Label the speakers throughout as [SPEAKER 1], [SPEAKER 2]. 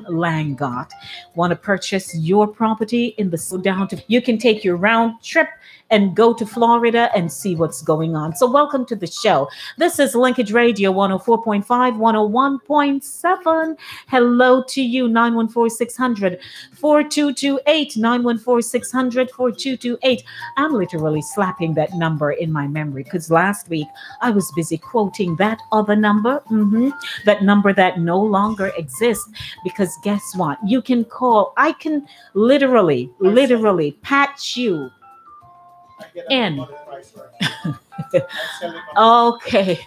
[SPEAKER 1] Langot. Want to purchase your property in the down to you can take your round trip and go to Florida and see what's going on. So welcome to the show. This is Linkage Radio 104.5, 101.7. Hello to you 914-600 4228 914-600 4228. I'm literally slapping that number in my memory because last week I was busy quoting that other number, that number that no longer exists. Because guess what? You can call, I can literally patch you in. Okay.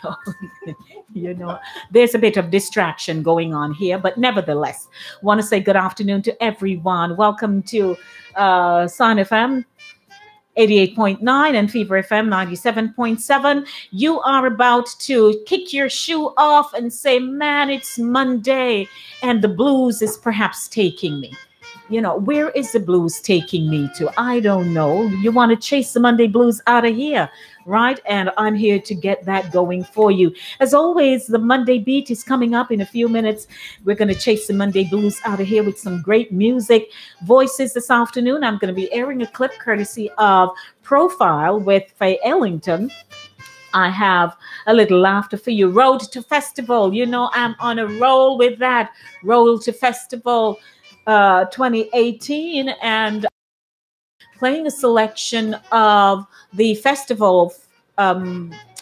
[SPEAKER 1] You know, there's a bit of distraction going on here, but nevertheless, want to say good afternoon to everyone. Welcome to Sun FM 88.9 and Fever FM 97.7. You are about to kick your shoe off and say, man, it's Monday and the blues is perhaps taking me. Where is the blues taking me to? I don't know. You want to chase the Monday blues out of here, right? And I'm here to get that going for you. As always, the Monday beat is coming up in a few minutes. We're going to chase the Monday blues out of here with some great music. Voices this afternoon. I'm going to be airing a clip courtesy of Profile with Faye Ellington. I have a little laughter for you. Road to Festival. I'm on a roll with that. Road to Festival 2018, and playing a selection of the festival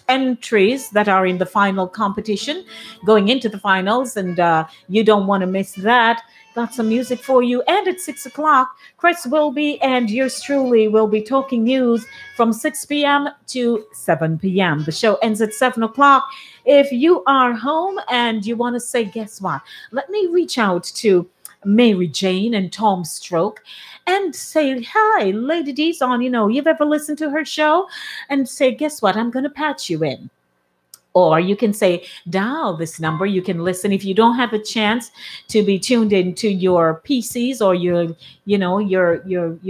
[SPEAKER 1] entries that are in the final competition, going into the finals, and you don't want to miss that. Got some music for you. And at 6 o'clock, Chris Wilby and yours truly will be talking news from 6 p.m. to 7 p.m. The show ends at 7 o'clock. If you are home and you want to say, guess what? Let me reach out to Mary Jane and Tom Stroke and say, hi, Lady D's on, you've ever listened to her show? And say, guess what? I'm going to patch you in. Or you can say, dial this number. You can listen. If you don't have a chance to be tuned into your PCs or your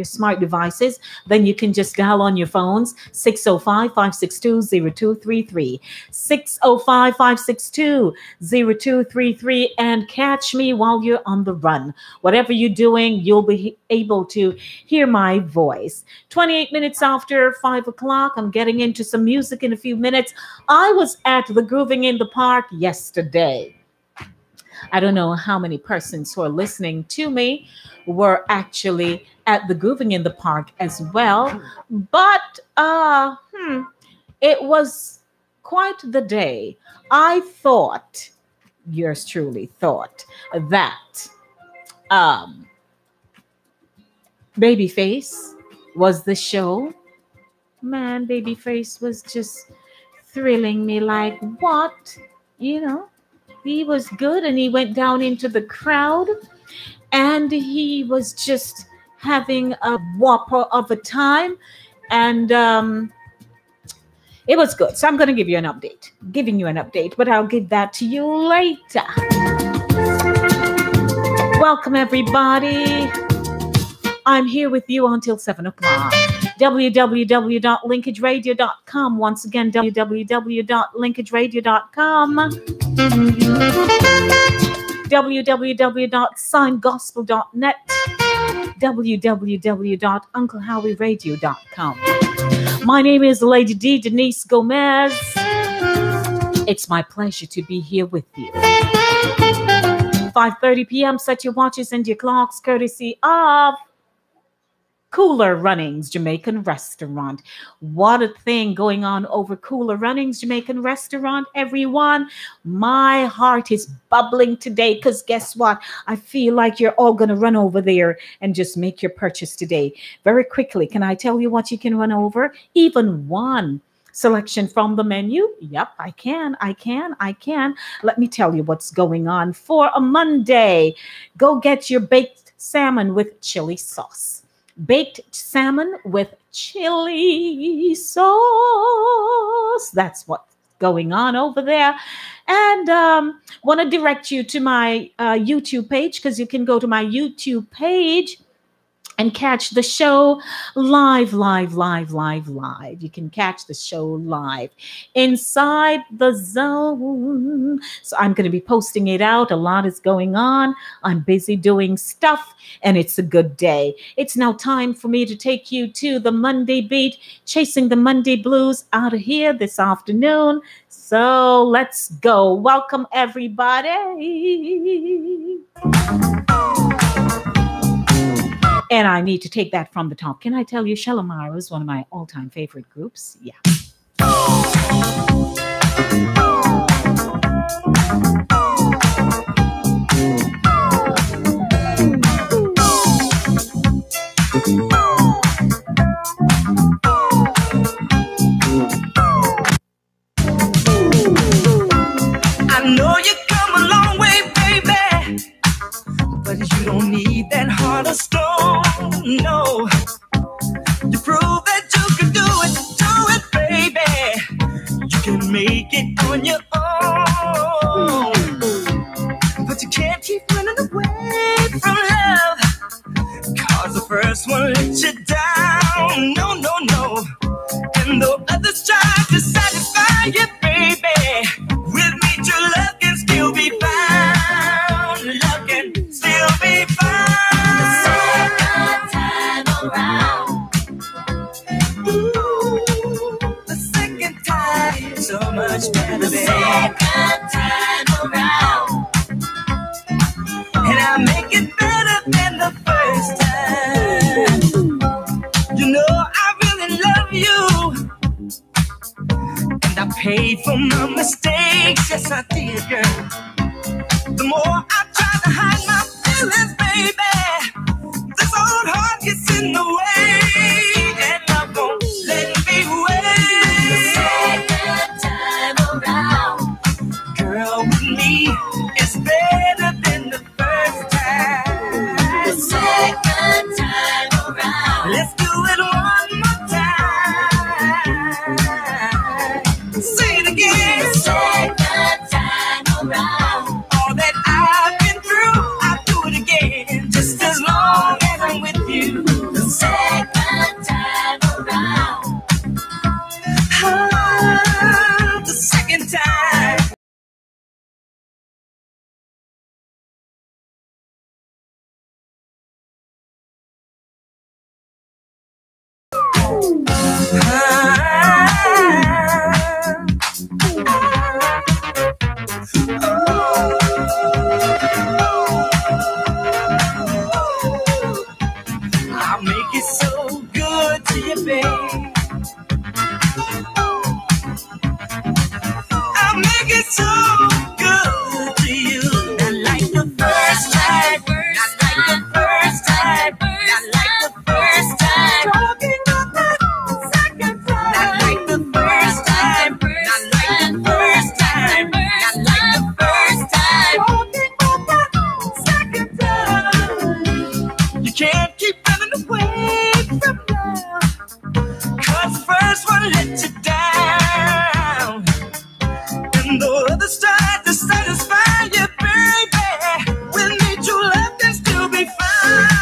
[SPEAKER 1] smart devices, then you can just dial on your phones, 605-562-0233, 605-562-0233, and catch me while you're on the run. Whatever you're doing, you'll be able to hear my voice. 28 minutes after 5 o'clock, I'm getting into some music in a few minutes. I was at the Grooving in the Park yesterday. I don't know how many persons who are listening to me were actually at the Grooving in the Park as well, but it was quite the day. I thought, yours truly thought, that Babyface was the show. Man, Babyface was just thrilling me like, what? He was good, and he went down into the crowd, and he was just having a whopper of a time, and it was good. So I'm going to giving you an update, but I'll give that to you later. Welcome, everybody. I'm here with you until 7 o'clock. www.linkageradio.com. Once again, www.linkageradio.com. www.signgospel.net. www.unclehowieradio.com. My name is Lady D. Denise Gomez. It's my pleasure to be here with you. 5:30 p.m. Set your watches and your clocks, courtesy of Cooler Runnings Jamaican Restaurant. What a thing going on over Cooler Runnings Jamaican Restaurant, everyone. My heart is bubbling today because guess what? I feel like you're all going to run over there and just make your purchase today. Very quickly, can I tell you what you can run over? Even one selection from the menu? Yep, I can. Let me tell you what's going on for a Monday. Go get your baked salmon with chili sauce. Baked salmon with chili sauce. That's what's going on over there. And want to direct you to my YouTube page, because you can go to my YouTube page and catch the show live, live, live, live, live. You can catch the show live inside the zone. So I'm going to be posting it out. A lot is going on. I'm busy doing stuff, and it's a good day. It's now time for me to take you to the Monday beat, chasing the Monday blues out of here this afternoon. So let's go. Welcome, everybody. And I need to take that from the top. Can I tell you, Shalamar is one of my all-time favorite groups? Yeah.
[SPEAKER 2] I know you come a long way, baby, but you don't need that heart of stone, no. You prove that you can do it, baby. You can make it on your own, but you can't keep running away from love, 'cause the first one let you down, no, no, no. And the others try to satisfy you, baby. With me, true love can still be found. Love can still be found. The second time around. Ooh, the second time, so much better, baby. The second time around. And I'll make it better than the first time. You know I really love you, and I paid for my mistakes, yes I did, girl. The more I try to hide my feelings, baby, this old heart gets in the way, and I won't let me wait. The second time around, girl, with me, it's better than the first time. The second time around, let's do it one more time. Say it again. The second time around. All that I've been through, I'll do it again. Just as long as I'm with you. The second time around. Ah, the second time. I'll make it so good to you, babe. I'll make it so good to you. Not like the first time. Not like the first time. Not like the first time. Talking about that second time. Not like the first time. Not like the first time. Not like the first time. Talking about that second time. You can't keep running away from love, 'cause the first one let you down, and the others try to satisfy you, baby. With me, true love can still be found.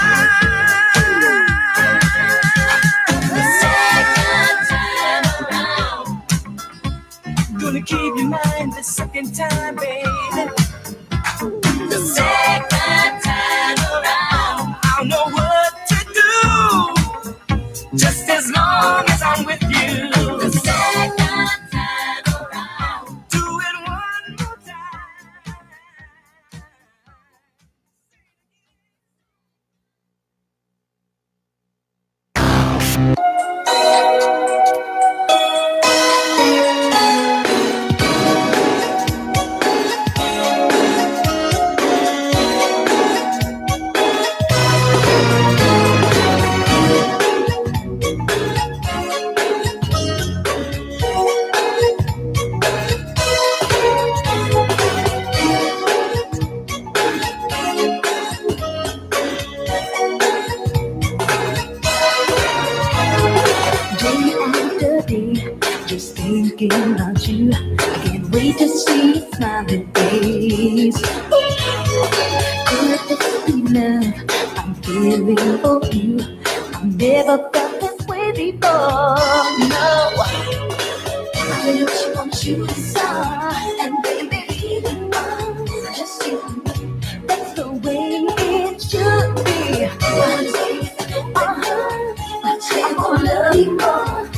[SPEAKER 2] The second time around, gonna keep your mind the second time, baby. The second time around, I'll know what to do, just as long as I'm with you. The second time around, do it one more time. Just thinking about you, I can't wait to see your smiling face. Could this be love? I I'm feeling for you. I've never felt this way before. No, I just want you inside, and baby, just you. That's the way it should be. I'm gonna love you more.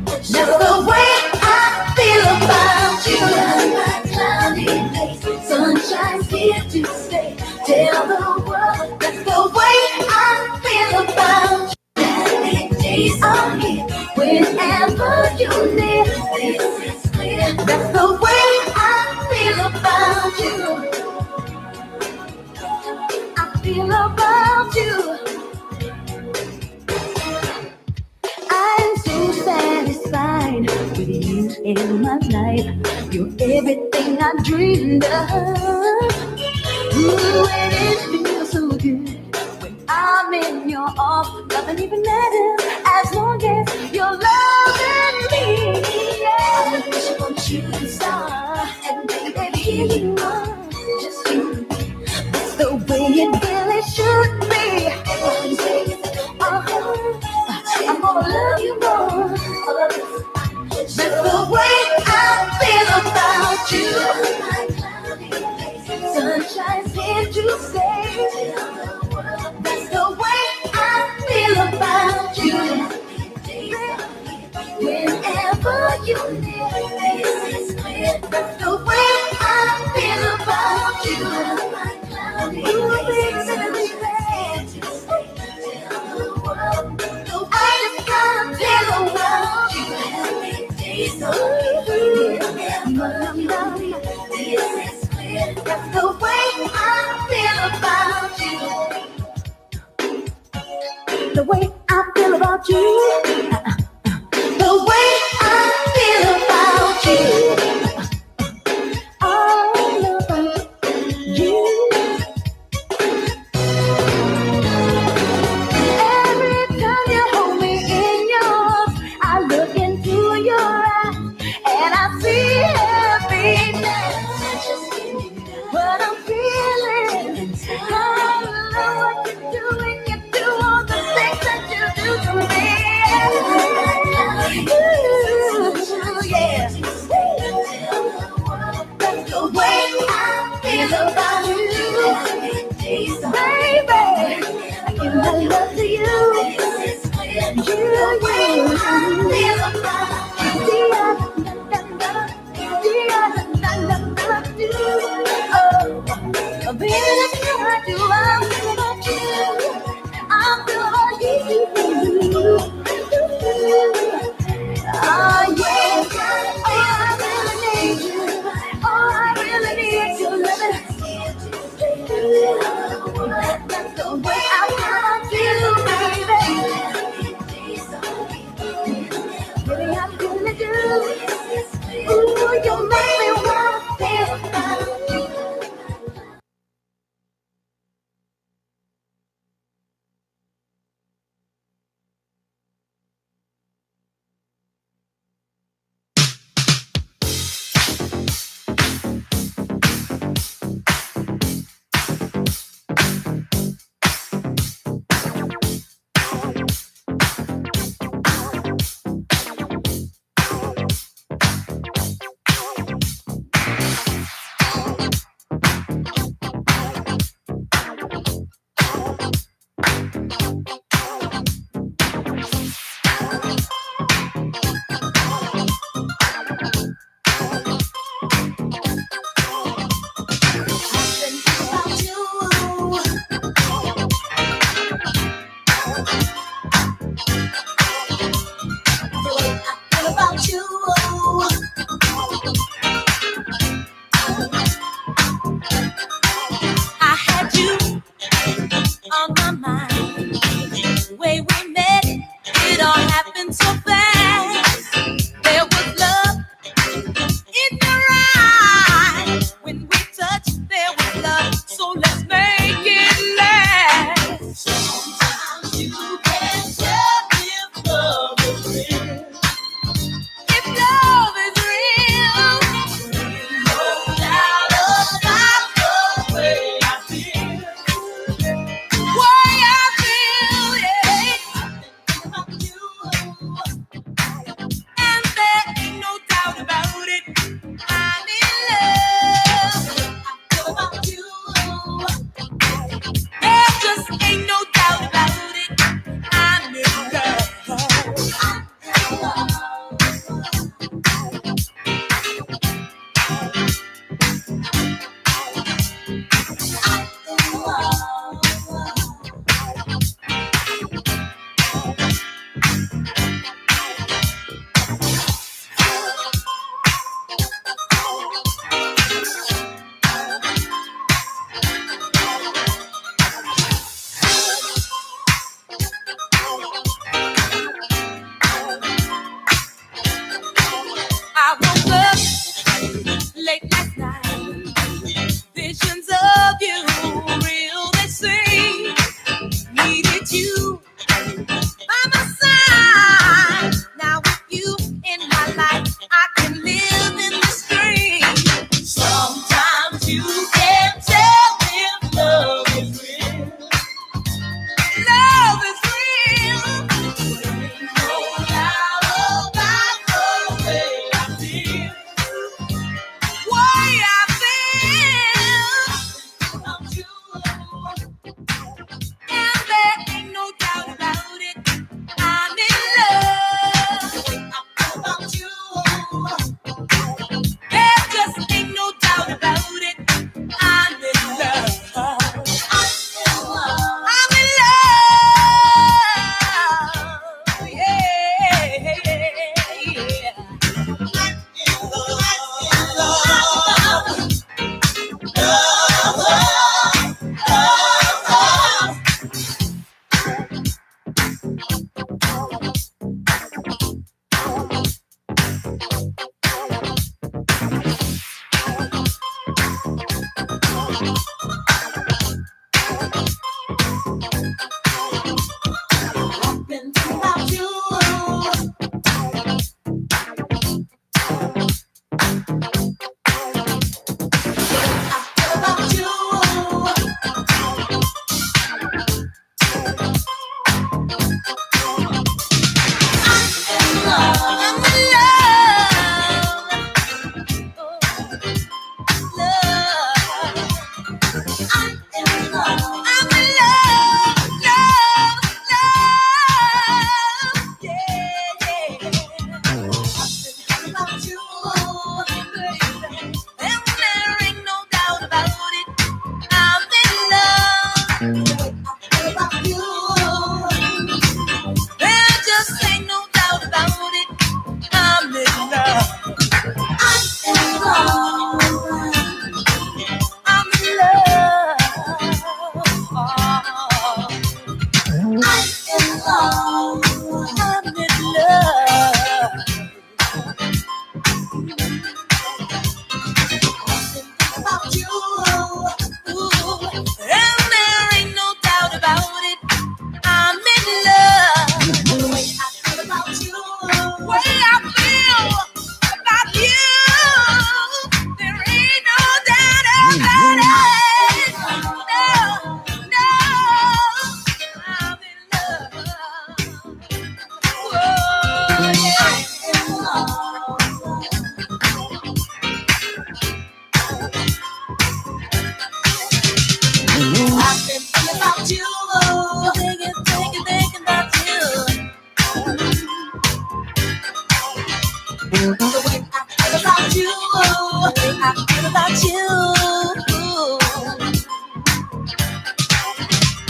[SPEAKER 2] That's the way I feel about you. My cloudy face, sunshine's here to stay. Tell the world that's the way I feel about you. Happy days are here whenever you need. This is clear. That's the way I feel about you. I feel about you. I'm so satisfied with you in my life. You're everything I dreamed of. Ooh, and it feels so good when I'm in your arms. Nothing even matters as long as you're loving me. Yeah. I just want you to start, and baby, here you are, just you. That's the way it really should be. I'm gonna love you more. That's the way I feel about you. Sunshine's here to stay. That's the way I feel about you. Whenever you need, that's the way I feel about you. You are I just gotta tell about you. That's the way I feel about you. The way I feel about you. The way I feel about you. All about you. Every time you hold me in yours, I look into your eyes and I see happiness. What I'm feeling, I love what you're doing. You do all the things that you do to me.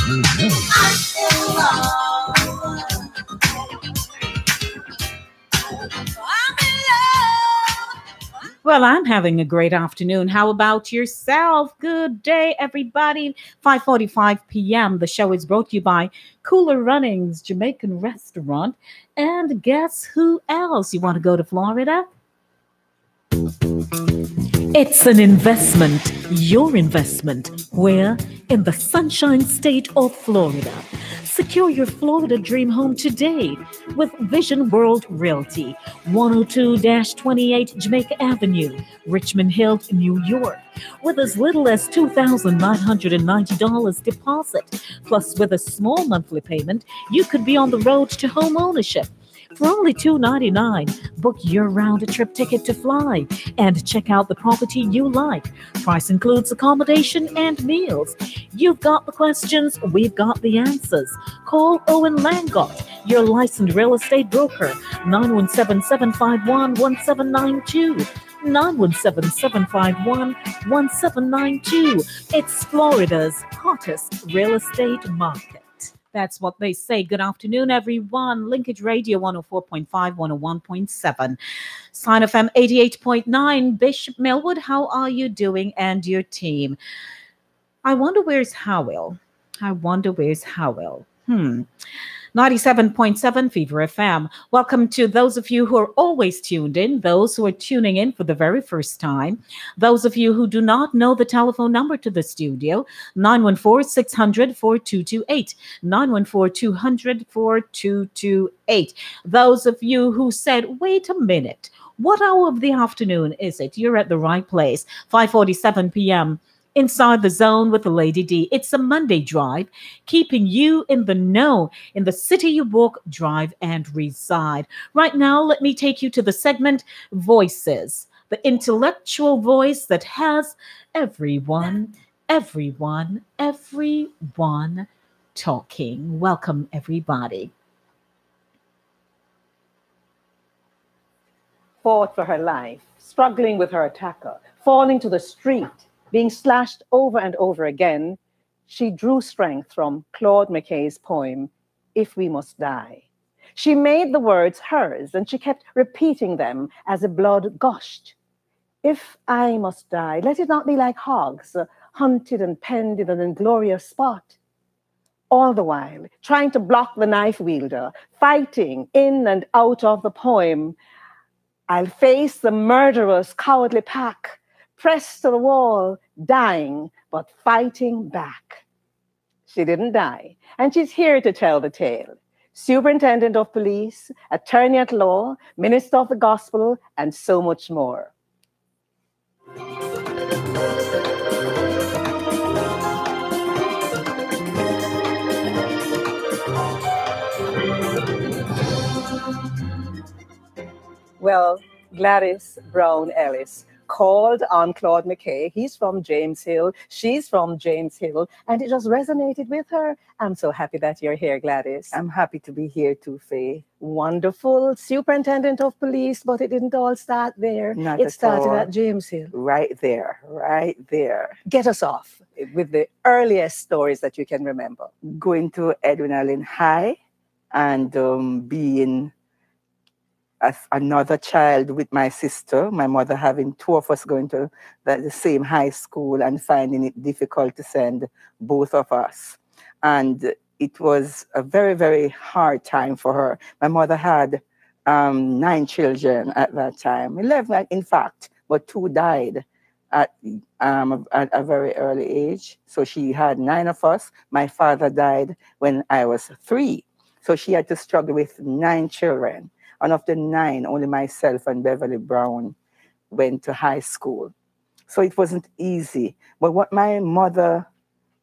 [SPEAKER 1] Well, I'm having a great afternoon. How about yourself? Good day, everybody. 5:45 p.m. The show is brought to you by Cooler Runnings Jamaican Restaurant. And guess who else? You want to go to Florida? It's an investment, your investment. Where? In the Sunshine State of Florida. Secure your Florida dream home today with Vision World Realty, 102-28 Jamaica Avenue, Richmond Hill, New York. With as little as $2,990 deposit, plus with a small monthly payment, you could be on the road to home ownership. For only $299, book your round trip ticket to fly and check out the property you like. Price includes accommodation and meals. You've got the questions, we've got the answers. Call Owen Langott, your licensed real estate broker, 917-751-1792. 917-751-1792. It's Florida's hottest real estate market. That's what they say. Good afternoon, everyone. Linkage Radio 104.5, 101.7. Sign FM 88.9. Bishop Millwood, how are you doing and your team? I wonder where's Howell. 97.7 Fever FM. Welcome to those of you who are always tuned in, those who are tuning in for the very first time, those of you who do not know the telephone number to the studio, 914-600-4228, 914-200-4228. Those of you who said, wait a minute, what hour of the afternoon is it? You're at the right place, 5:47 p.m., Inside the Zone with the Lady D. It's a Monday drive, keeping you in the know in the city you walk, drive, and reside. Right now, let me take you to the segment Voices, the intellectual voice that has everyone talking. Welcome, everybody.
[SPEAKER 3] Fought for her life, struggling with her attacker, falling to the street, being slashed over and over again, she drew strength from Claude McKay's poem, If We Must Die. She made the words hers, and she kept repeating them as the blood gushed. If I must die, let it not be like hogs, hunted and penned in an inglorious spot. All the while, trying to block the knife wielder, fighting in and out of the poem, I'll face the murderous, cowardly pack, pressed to the wall, dying, but fighting back. She didn't die, and she's here to tell the tale. Superintendent of Police, Attorney at Law, Minister of the Gospel, and so much more. Well, Gladys Brown Ellis called on Claude McKay. He's from James Hill. She's from James Hill. And it just resonated with her. I'm so happy that you're here, Gladys.
[SPEAKER 4] I'm happy to be here too, Faye.
[SPEAKER 3] Wonderful. Superintendent of Police, but it didn't all start there. It started at James Hill.
[SPEAKER 4] Right there.
[SPEAKER 3] Get us off with the earliest stories that you can remember.
[SPEAKER 4] Going to Edwin Allen High and being another child with my sister, my mother having two of us going to the same high school and finding it difficult to send both of us. And it was a very, very hard time for her. My mother had 9 children at that time, 11 in fact, but 2 died at a very early age. So she had 9 of us. My father died when I was 3. So she had to struggle with 9 children. And of the 9, only myself and Beverly Brown went to high school. So it wasn't easy. But what my mother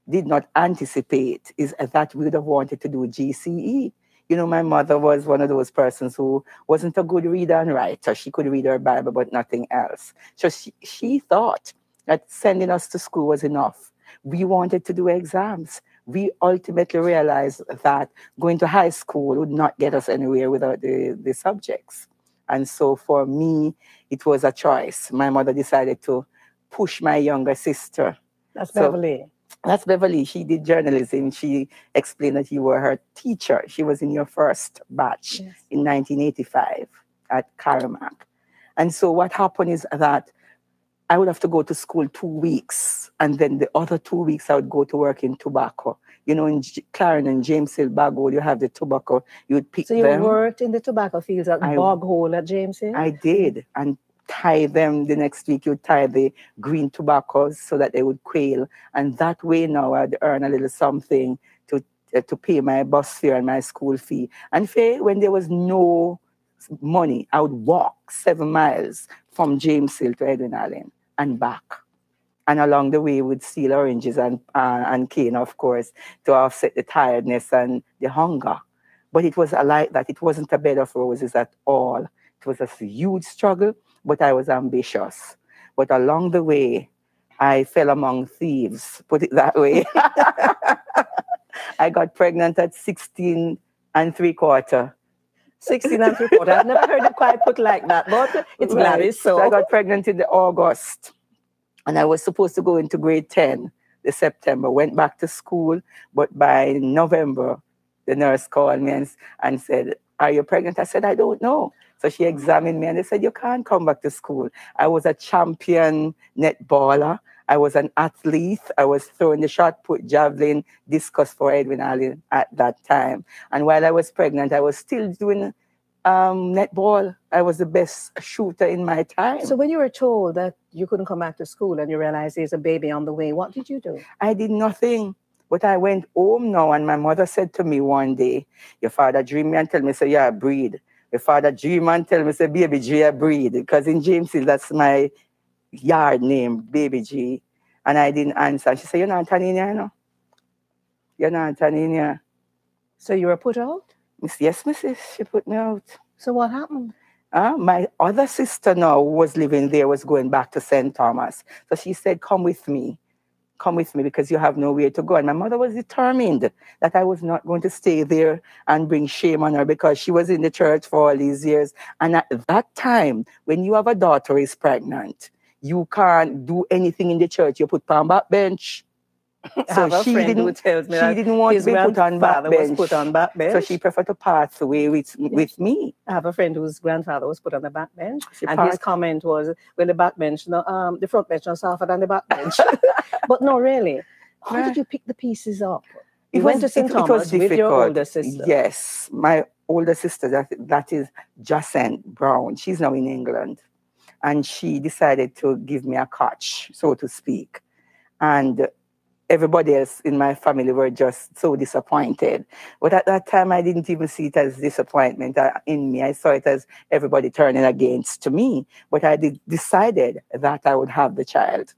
[SPEAKER 4] did not anticipate is that we would have wanted to do GCE. You know, my mother was one of those persons who wasn't a good reader and writer. She could read her Bible, but nothing else. So she thought that sending us to school was enough. We wanted to do exams. We ultimately realized that going to high school would not get us anywhere without the subjects. And so for me, it was a choice. My mother decided to push my younger sister.
[SPEAKER 3] That's Beverly.
[SPEAKER 4] That's Beverly. She did journalism. She explained that you were her teacher. She was in your first batch
[SPEAKER 3] Yes.
[SPEAKER 4] in 1985 at Caramac. And so what happened is that I would have to go to school 2 weeks, and then the other 2 weeks I would go to work in tobacco. You know, in Claren and James Hill, Bagwood, you have the tobacco. You would pick
[SPEAKER 3] So you
[SPEAKER 4] them.
[SPEAKER 3] worked in the tobacco fields at
[SPEAKER 4] I-
[SPEAKER 3] Bog Hole at James Hill?
[SPEAKER 4] I did, and tie them the next week. You tie the green tobaccos so that they would quail, and that way now I'd earn a little something to pay my bus fare and my school fee. And when there was no money, I would walk 7 miles from James Hill to Edwin Allen and back. And along the way, we'd steal oranges and cane, of course, to offset the tiredness and the hunger. But it was like that. It wasn't a bed of roses at all. It was a huge struggle, but I was ambitious. But along the way, I fell among thieves, put it that way. I got pregnant at 16 and 3/4.
[SPEAKER 3] 16 and 3/4. I've never heard it quite put like that, but it's
[SPEAKER 4] Right.
[SPEAKER 3] Gladys. So
[SPEAKER 4] I got pregnant in the August, and I was supposed to go into grade 10 this September. Went back to school, but by November, the nurse called me and said, "Are you pregnant?" I said, "I don't know." So she examined me and they said, "You can't come back to school." I was a champion netballer. I was an athlete. I was throwing the shot put, javelin, discus for Edwin Allen at that time. And while I was pregnant, I was still doing netball. I was the best shooter in my time.
[SPEAKER 3] when you were told that you couldn't come back to school and you realized there's a baby on the way, what did you do?
[SPEAKER 4] I did nothing. But I went home now, and my mother said to me one day, "Your father dream me and tell me, say, you're a breed. Your father dream and tell me, say, Baby G, a breed." Because in James Hill, that's my yard name, Baby G. And I didn't answer. She said, "You're not Tanina, you know? You're not Tanina."
[SPEAKER 3] So you were put out?
[SPEAKER 4] Yes, missus, she put me out.
[SPEAKER 3] So what happened?
[SPEAKER 4] My other sister now who was living there was going back to St. Thomas. So she said, come with me because you have nowhere to go. And my mother was determined that I was not going to stay there and bring shame on her because she was in the church for all these years. And at that time, when you have a daughter who is pregnant, you can't do anything in the church. You put her on back bench.
[SPEAKER 3] I have a friend who tells me
[SPEAKER 4] she didn't want
[SPEAKER 3] his
[SPEAKER 4] to be put on back
[SPEAKER 3] grandfather
[SPEAKER 4] bench.
[SPEAKER 3] was put on back bench.
[SPEAKER 4] So she preferred to pass away with me.
[SPEAKER 3] I have a friend whose grandfather was put on the back bench,
[SPEAKER 4] She
[SPEAKER 3] and his
[SPEAKER 4] passed.
[SPEAKER 3] comment was, "Well, the back bench, no, the front bench was softer than the back bench." But no, really, how
[SPEAKER 4] Right.
[SPEAKER 3] did you pick the pieces up?
[SPEAKER 4] It
[SPEAKER 3] You went to
[SPEAKER 4] was-
[SPEAKER 3] St.
[SPEAKER 4] it was
[SPEAKER 3] Thomas with your
[SPEAKER 4] difficult.
[SPEAKER 3] older sister.
[SPEAKER 4] Yes, my older sister, that is Jacent Brown. She's now in England. And she decided to give me a catch, so to speak. And everybody else in my family were just so disappointed. But at that time, I didn't even see it as disappointment in me. I saw it as everybody turning against me. But I decided that I would have the child.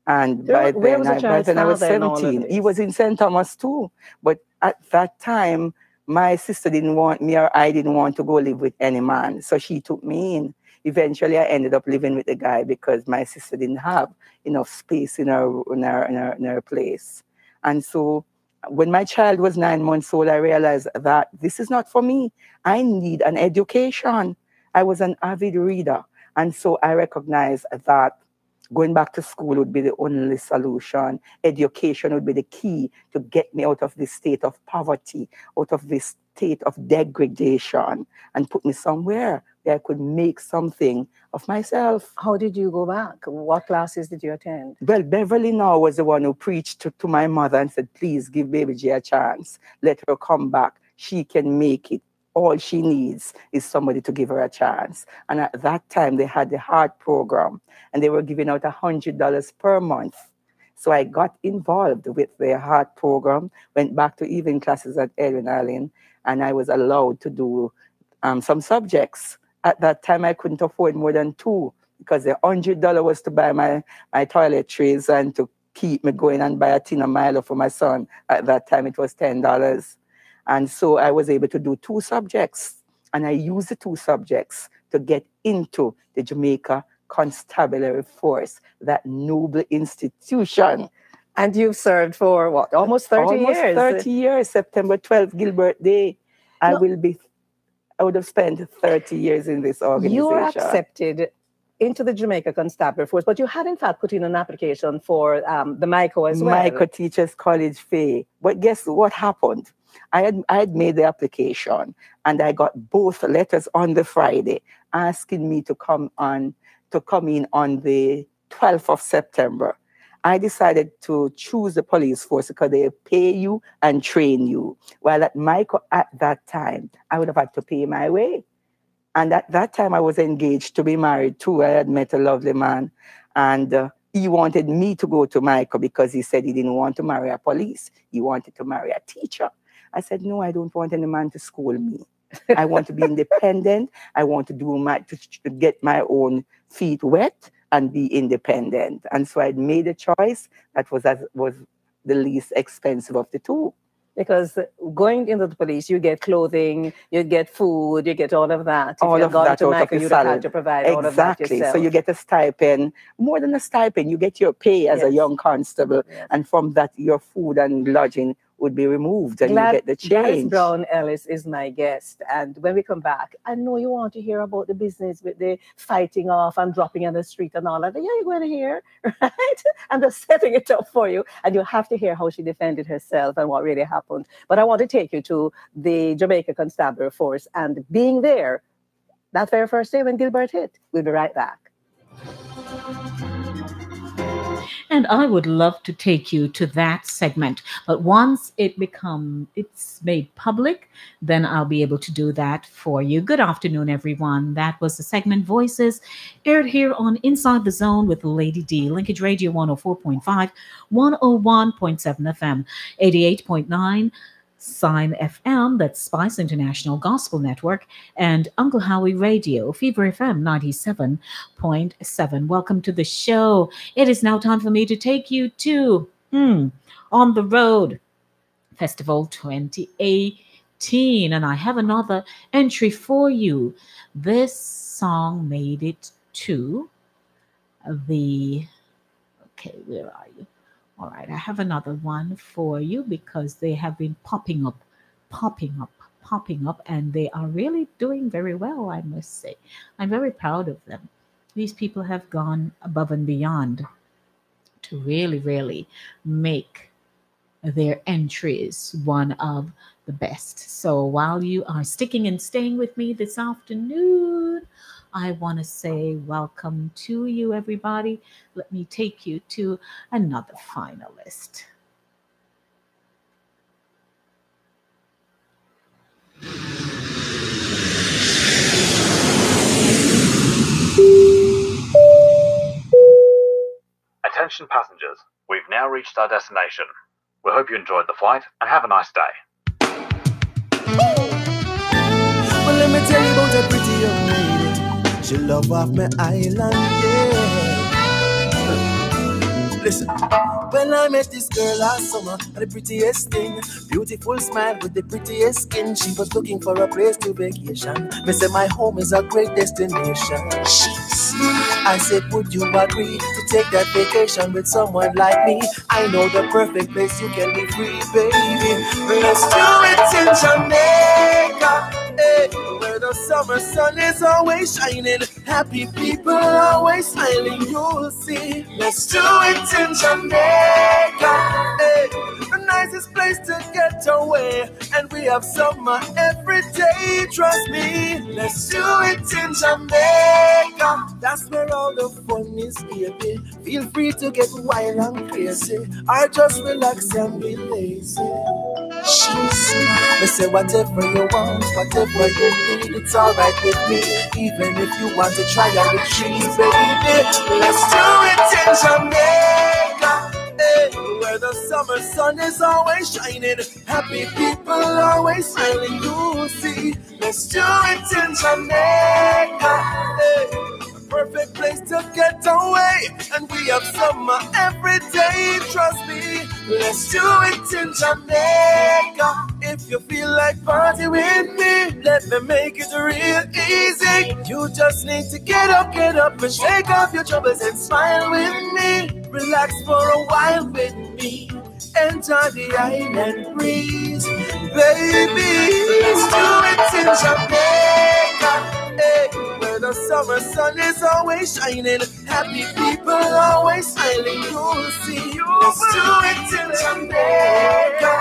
[SPEAKER 4] And
[SPEAKER 3] Where
[SPEAKER 4] by
[SPEAKER 3] was the
[SPEAKER 4] then
[SPEAKER 3] child's
[SPEAKER 4] I was
[SPEAKER 3] father in all of
[SPEAKER 4] 17. He
[SPEAKER 3] this?
[SPEAKER 4] was in St. Thomas too. But at that time, my sister didn't want me, or I didn't want to go live with any man. So she took me in. Eventually, I ended up living with the guy because my sister didn't have enough space in her place. And so when my child was 9 months old, I realized that this is not for me. I need an education. I was an avid reader. And so I recognized that going back to school would be the only solution. Education would be the key to get me out of this state of poverty, out of this state of degradation, and put me somewhere where I could make something of myself.
[SPEAKER 3] How did you go back? What classes did you attend?
[SPEAKER 4] Well, Beverly now was the one who preached to my mother and said, "Please give Baby G a chance. Let her come back. She can make it. All she needs is somebody to give her a chance." And at that time, they had the heart program, and they were giving out $100 per month. So I got involved with their heart program, went back to evening classes at Edwin Allen, and I was allowed to do some subjects. At that time, I couldn't afford more than 2 because the $100 was to buy my toiletries and to keep me going and buy a tin of Milo for my son. At that time, it was $10. And so I was able to do 2 subjects. And I used the 2 subjects to get into the Jamaica Constabulary Force, that noble institution.
[SPEAKER 3] And you've served for what? Almost 30
[SPEAKER 4] Almost
[SPEAKER 3] years.
[SPEAKER 4] 30 years, September 12th, Gilbert Day. I would have spent 30 years in this organization.
[SPEAKER 3] You were accepted into the Jamaica Constabulary Force, but you had in fact put in an application for the MICO as well.
[SPEAKER 4] MICO Teachers College fee. But guess what happened? I had made the application, and I got both letters on the Friday asking me to come in on the 12th of September. I decided to choose the police force because they pay you and train you. While at MICO at that time, I would have had to pay my way. And at that time, I was engaged to be married too. I had met a lovely man, and he wanted me to go to MICO because he said he didn't want to marry a police. He wanted to marry a teacher. I said, no, I don't want any man to school me. I want to be independent. I want to to get my own feet wet and be independent. And so I made a choice that was the least expensive of the two.
[SPEAKER 3] Because going into the police, you get clothing, you get food, you get all of that. If
[SPEAKER 4] all
[SPEAKER 3] you
[SPEAKER 4] of
[SPEAKER 3] gone
[SPEAKER 4] that
[SPEAKER 3] to
[SPEAKER 4] out
[SPEAKER 3] MICO,
[SPEAKER 4] of the
[SPEAKER 3] you'd have
[SPEAKER 4] salary.
[SPEAKER 3] had to provide all of that yourself.
[SPEAKER 4] Exactly. So you get a stipend. More than a stipend, you get your pay as a young constable.
[SPEAKER 3] Yes.
[SPEAKER 4] And from that, your food and lodging would be removed, and you get the change.
[SPEAKER 3] Gladys Brown Ellis is my guest. And when we come back, I know you want to hear about the business with the fighting off and dropping on the street and all that. Yeah, you're going to hear, right? I'm just setting it up for you. And you have to hear how she defended herself and what really happened. But I want to take you to the Jamaica Constabulary Force and being there that very first day when Gilbert hit. We'll be right back.
[SPEAKER 1] And I would love to take you to that segment. But once it's made public, then I'll be able to do that for you. Good afternoon, everyone. That was the segment Voices, aired here on Inside the Zone with Lady D. Linkage Radio 104.5, 101.7 FM, 88.9 Sign FM, that's Spice International Gospel Network, and Uncle Howie Radio, Fever FM 97.7. Welcome to the show. It is now time for me to take you to On the Road Festival 2018, and I have another entry for you. This song made it to the... Okay, where are you? All right, I have another one for you because they have been popping up, and they are really doing very well, I must say. I'm very proud of them. These people have gone above and beyond to really, really make their entries one of the best. So while you are sticking and staying with me this afternoon, I want to say welcome to you, everybody. Let me take you to another finalist.
[SPEAKER 5] Attention passengers, we've now reached our destination. We hope you enjoyed the flight and have a nice day.
[SPEAKER 2] Well, let me tell you about a pretty young lady. She love off my island, yeah. Listen, when I met this girl last summer, the prettiest thing, beautiful smile with the prettiest skin. She was looking for a place to vacation. Me say my home is a great destination. I said, would you agree to take that vacation with someone like me? I know the perfect place you can be free, baby. Let's do it in Jamaica, where the summer sun is always shining. Happy people always smiling, you'll see. Let's do it in Jamaica, the nicest place to get away. And we have summer every day, trust me. Let's do it in Jamaica. That's where all the fun is, baby. Feel free to get wild and crazy, or just relax and be lazy. They say whatever you want, whatever you need, it's alright with me. Even if you want to try out the trees, baby. Let's do it in Jamaica, where the summer sun is always shining. Happy people always smiling, you'll see. Let's do it in Jamaica, perfect place to get away. And we have summer every day, trust me. Let's do it in Jamaica. If you feel like party with me, let me make it real easy. You just need to get up and shake off your troubles and smile with me. Relax for a while with me. Enjoy the island breeze, baby. Let's do it in Jamaica, where the summer sun is always shining, happy people always smiling. You'll see, let's do it in Jamaica.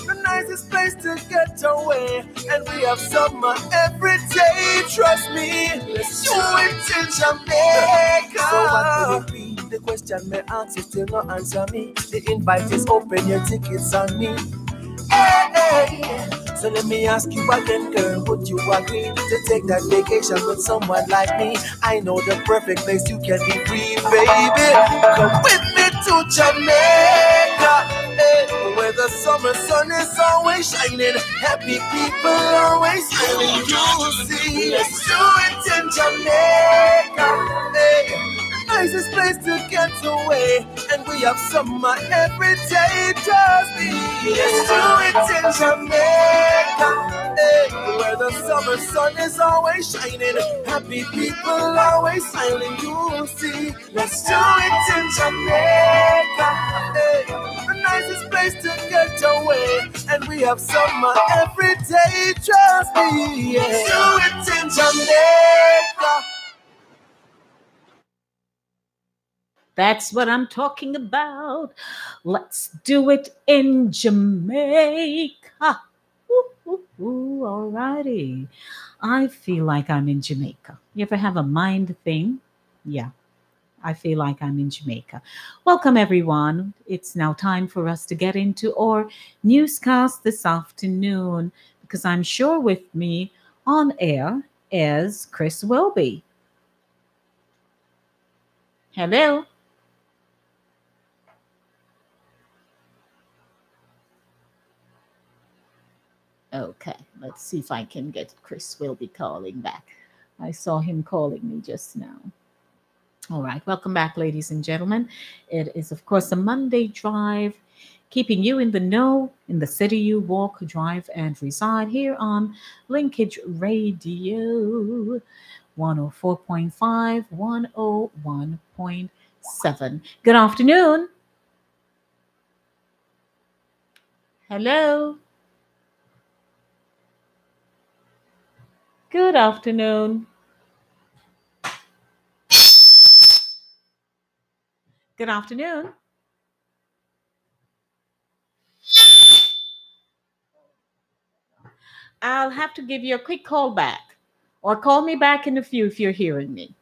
[SPEAKER 2] The nicest place to get away, and we have summer every day. Trust me, let's do it in Jamaica. So what will it be? The question may ask, you still not answer me. The invite is open, your tickets on me. Hey. So let me ask you again, girl, would you agree to take that vacation with someone like me? I know the perfect place you can be free, baby. Come with me to Jamaica, where the summer sun is always shining, happy people always smiling. You'll see, let's do it in Jamaica, nicest place to get away, and we have summer every day. Just be, let's do it in Jamaica, where the summer sun is always shining, happy people always smiling. You'll see, let's do it in Jamaica, the nicest place to get away, and we have summer every day. Trust me, let's do it in Jamaica.
[SPEAKER 1] That's what I'm talking about. Let's do it in Jamaica. All righty. I feel like I'm in Jamaica. You ever have a mind thing? Yeah, I feel like I'm in Jamaica. Welcome, everyone. It's now time for us to get into our newscast this afternoon, because I'm sure with me on air is Chris Wilby. Hello. Okay, let's see if I can get Chris Wilby calling back. I saw him calling me just now. All right, welcome back, ladies and gentlemen. It is, of course, a Monday drive, keeping you in the know in the city you walk, drive, and reside here on Linkage Radio 104.5, 101.7. Good afternoon. Hello. Good afternoon. Good afternoon. I'll have to give you a quick call back, or call me back in a few if you're hearing me.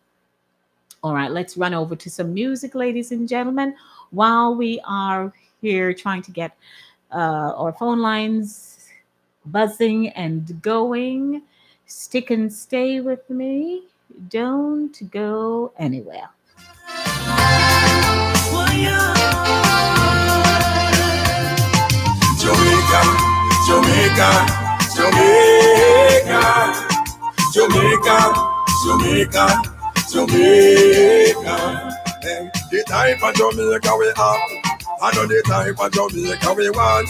[SPEAKER 1] All right, let's run over to some music, ladies and gentlemen, while we are here trying to get our phone lines buzzing and going. Stick and stay with me. Don't go anywhere.
[SPEAKER 2] Jamaica, Jamaica, Jamaica, Jamaica, Jamaica, Jamaica. The type of Jamaica we have, I know the type of Jamaica we want,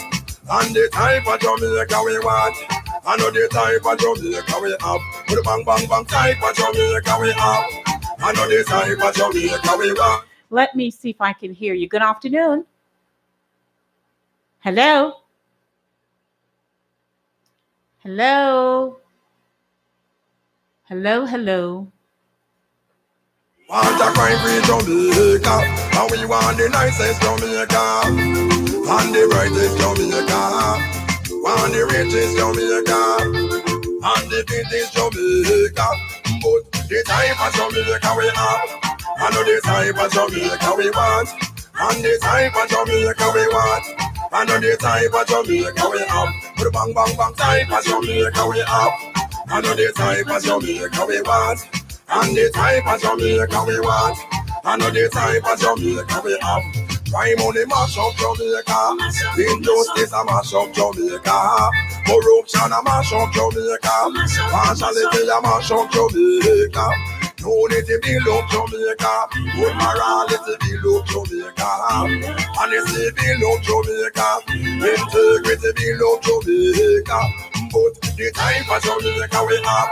[SPEAKER 2] and the type of Jamaica we want. I know the type of Jamaica we have. With the bang, bang, bang type of Jamaica we have. I know the type of Jamaica we want.
[SPEAKER 1] Let me see if I can hear you. Good afternoon. Hello. Hello. Hello, hello.
[SPEAKER 2] Want a crime-free Jamaica, and we want the nicest Jamaica, and the brightest Jamaica. Want the richest Jamaica, and the fittest Jamaica. But the type of Jamaica we have, I know the type of Jamaica we want, and the type of Jamaica we want. I know the type of Jamaica we have. But the bang bang bang type of Jamaica we have. I know the type of Jamaica we want, and the type of Jamaica we want. I know the type of Jamaica we have. Crime only mash up Jamaica, injustice a mash up Jamaica, corruption a mash up Jamaica, partiality a mash up Jamaica, unity below Jamaica, good morality below Jamaica, honesty below Jamaica, integrity below Jamaica. But the type of Jamaica we have,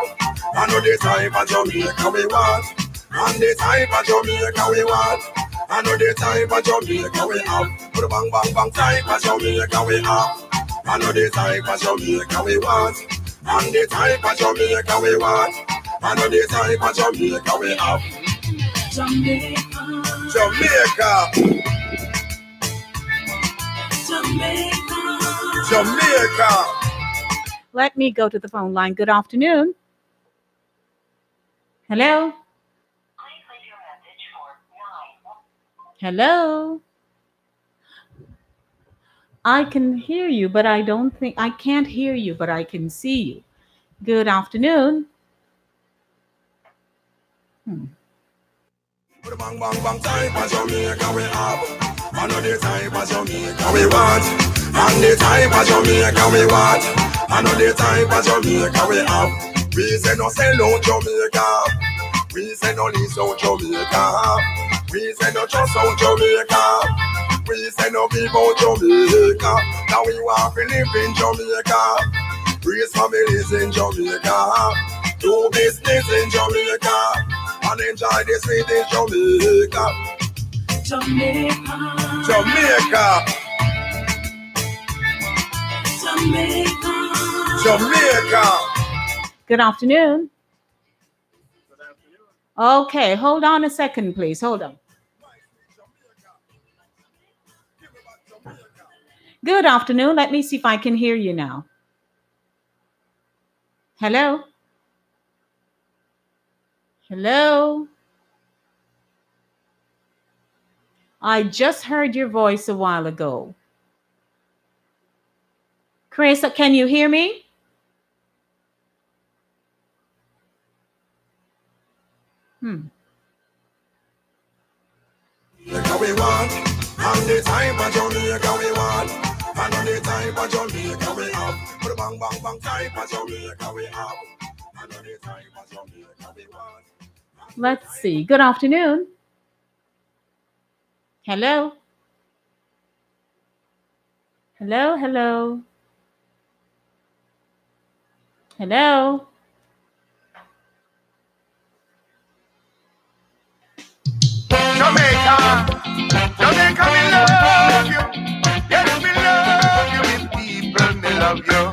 [SPEAKER 2] I know the type of Jamaica we want, and the type of Jamaica we want. I know the type of Jamaica we have. Put the bang bang bang type of Jamaica we have. I know the type of Jamaica we want, and the type of Jamaica we want. I know the time for Jamaica we have.
[SPEAKER 6] Jamaica,
[SPEAKER 2] Jamaica, Jamaica.
[SPEAKER 1] Let me go to the phone line. Good afternoon. Hello? Hello? I can hear you, but I can't hear you, but I can see you. Good afternoon.
[SPEAKER 2] Bang bang bang time for Jamaica we have. I know the time for Jamaica we want. And the time for Jamaica we want. I know the time for Jamaica we have. We say no sell out Jamaica. We say no lease out Jamaica. We say no trust out Jamaica. We say no give out Jamaica. Now we want to live in Jamaica. Raise families in Jamaica. Do business in Jamaica. And enjoy the sweet in Jamaica.
[SPEAKER 6] Jamaica,
[SPEAKER 2] Jamaica,
[SPEAKER 6] Jamaica,
[SPEAKER 2] Jamaica.
[SPEAKER 1] Good afternoon. Okay, hold on a second, please. Hold on. Good afternoon. Let me see if I can hear you now. Hello? Hello? I just heard your voice a while ago. Chris, can you hear me?
[SPEAKER 2] Jamaica we want, and the time for Jamaica we want, and the time for Jamaica we have. Put a bang bang bang time for Jamaica we have, and the time for Jamaica we want.
[SPEAKER 1] Let's see. Good afternoon. Hello? Hello, hello. Hello?
[SPEAKER 2] Jamaica, Jamaica, we love you. Yes, we love you. We people, we love you.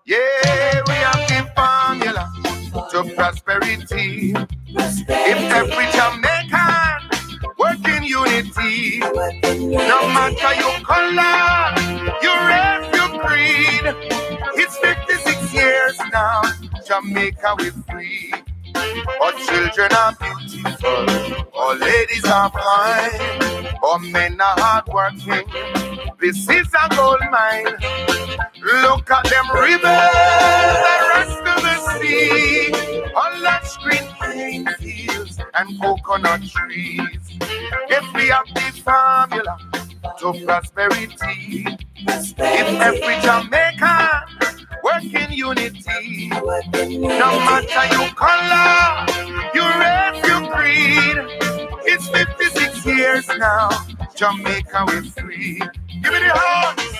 [SPEAKER 2] Yeah, we have the formula to prosperity. If every Jamaican work in unity, no matter your color, your race, your creed. It's 56 years now, Jamaica we free. Our children are beautiful, our ladies are fine, our men are hardworking. This is a gold mine. Look at them rivers that rush to the sea, all lush green cane fields and coconut trees. If we have the formula to prosperity, if every Jamaican work in unity, no matter your color, your race, your creed. It's 56 years now, Jamaica we're free. Give me the horns.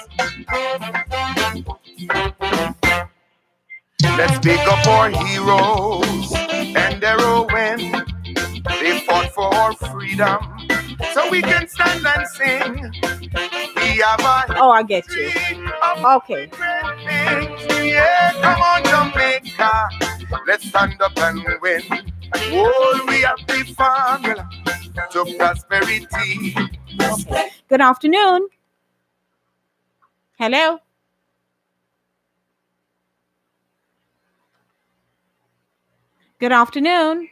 [SPEAKER 2] Let's pick up our heroes and their heroine. They fought for our freedom, so we can stand and sing. We have a
[SPEAKER 1] Oh, I get you. Okay.
[SPEAKER 2] Yeah, come on, Jamaica. Let's stand up and win. Oh, we have the formula to prosperity.
[SPEAKER 1] Good afternoon. Hello? Good afternoon.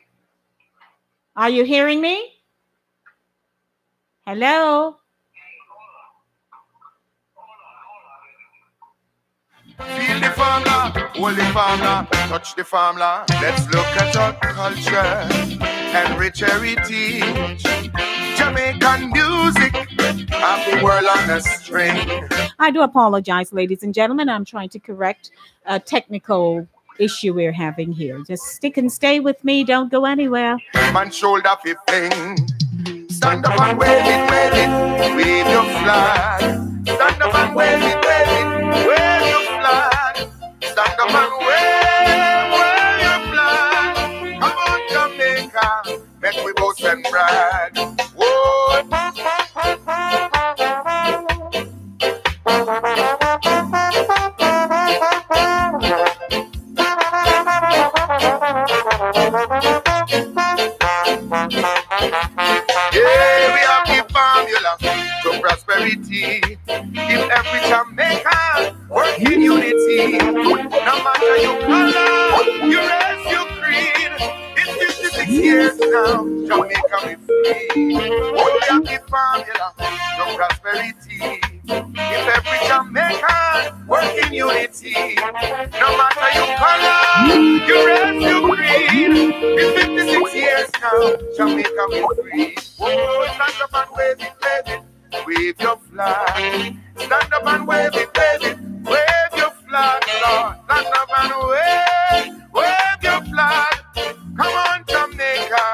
[SPEAKER 1] Are you hearing me? Hello?
[SPEAKER 2] Feel the formula, hold the formula, touch the formula. Let's look at our culture and rich heritage. Jamaican music, of the world on a string.
[SPEAKER 1] I do apologize, ladies and gentlemen. I'm trying to correct a technical issue we're having here. Just stick and stay with me. Don't go anywhere.
[SPEAKER 2] Man shoulder fi fling. Stand up and wave it, wave your flag. Stand up and wave it, wave your flag. Stand up and wave your flag. Come on, Jamaica, make we boast and brag. Whoa. in unity. No matter your color, your race, your creed. It's 56 years now, Jamaica be free. Only happy formula, no prosperity. If every Jamaican work in unity, no matter your color, your race, your creed. It's 56 years now, Jamaica be free. Oh, stand up and wave it, wave it. Wave your flag. Stand up and wave it, wave it. Wave your flag, Lord. Stand up and wave your flag. Come on, Jamaica.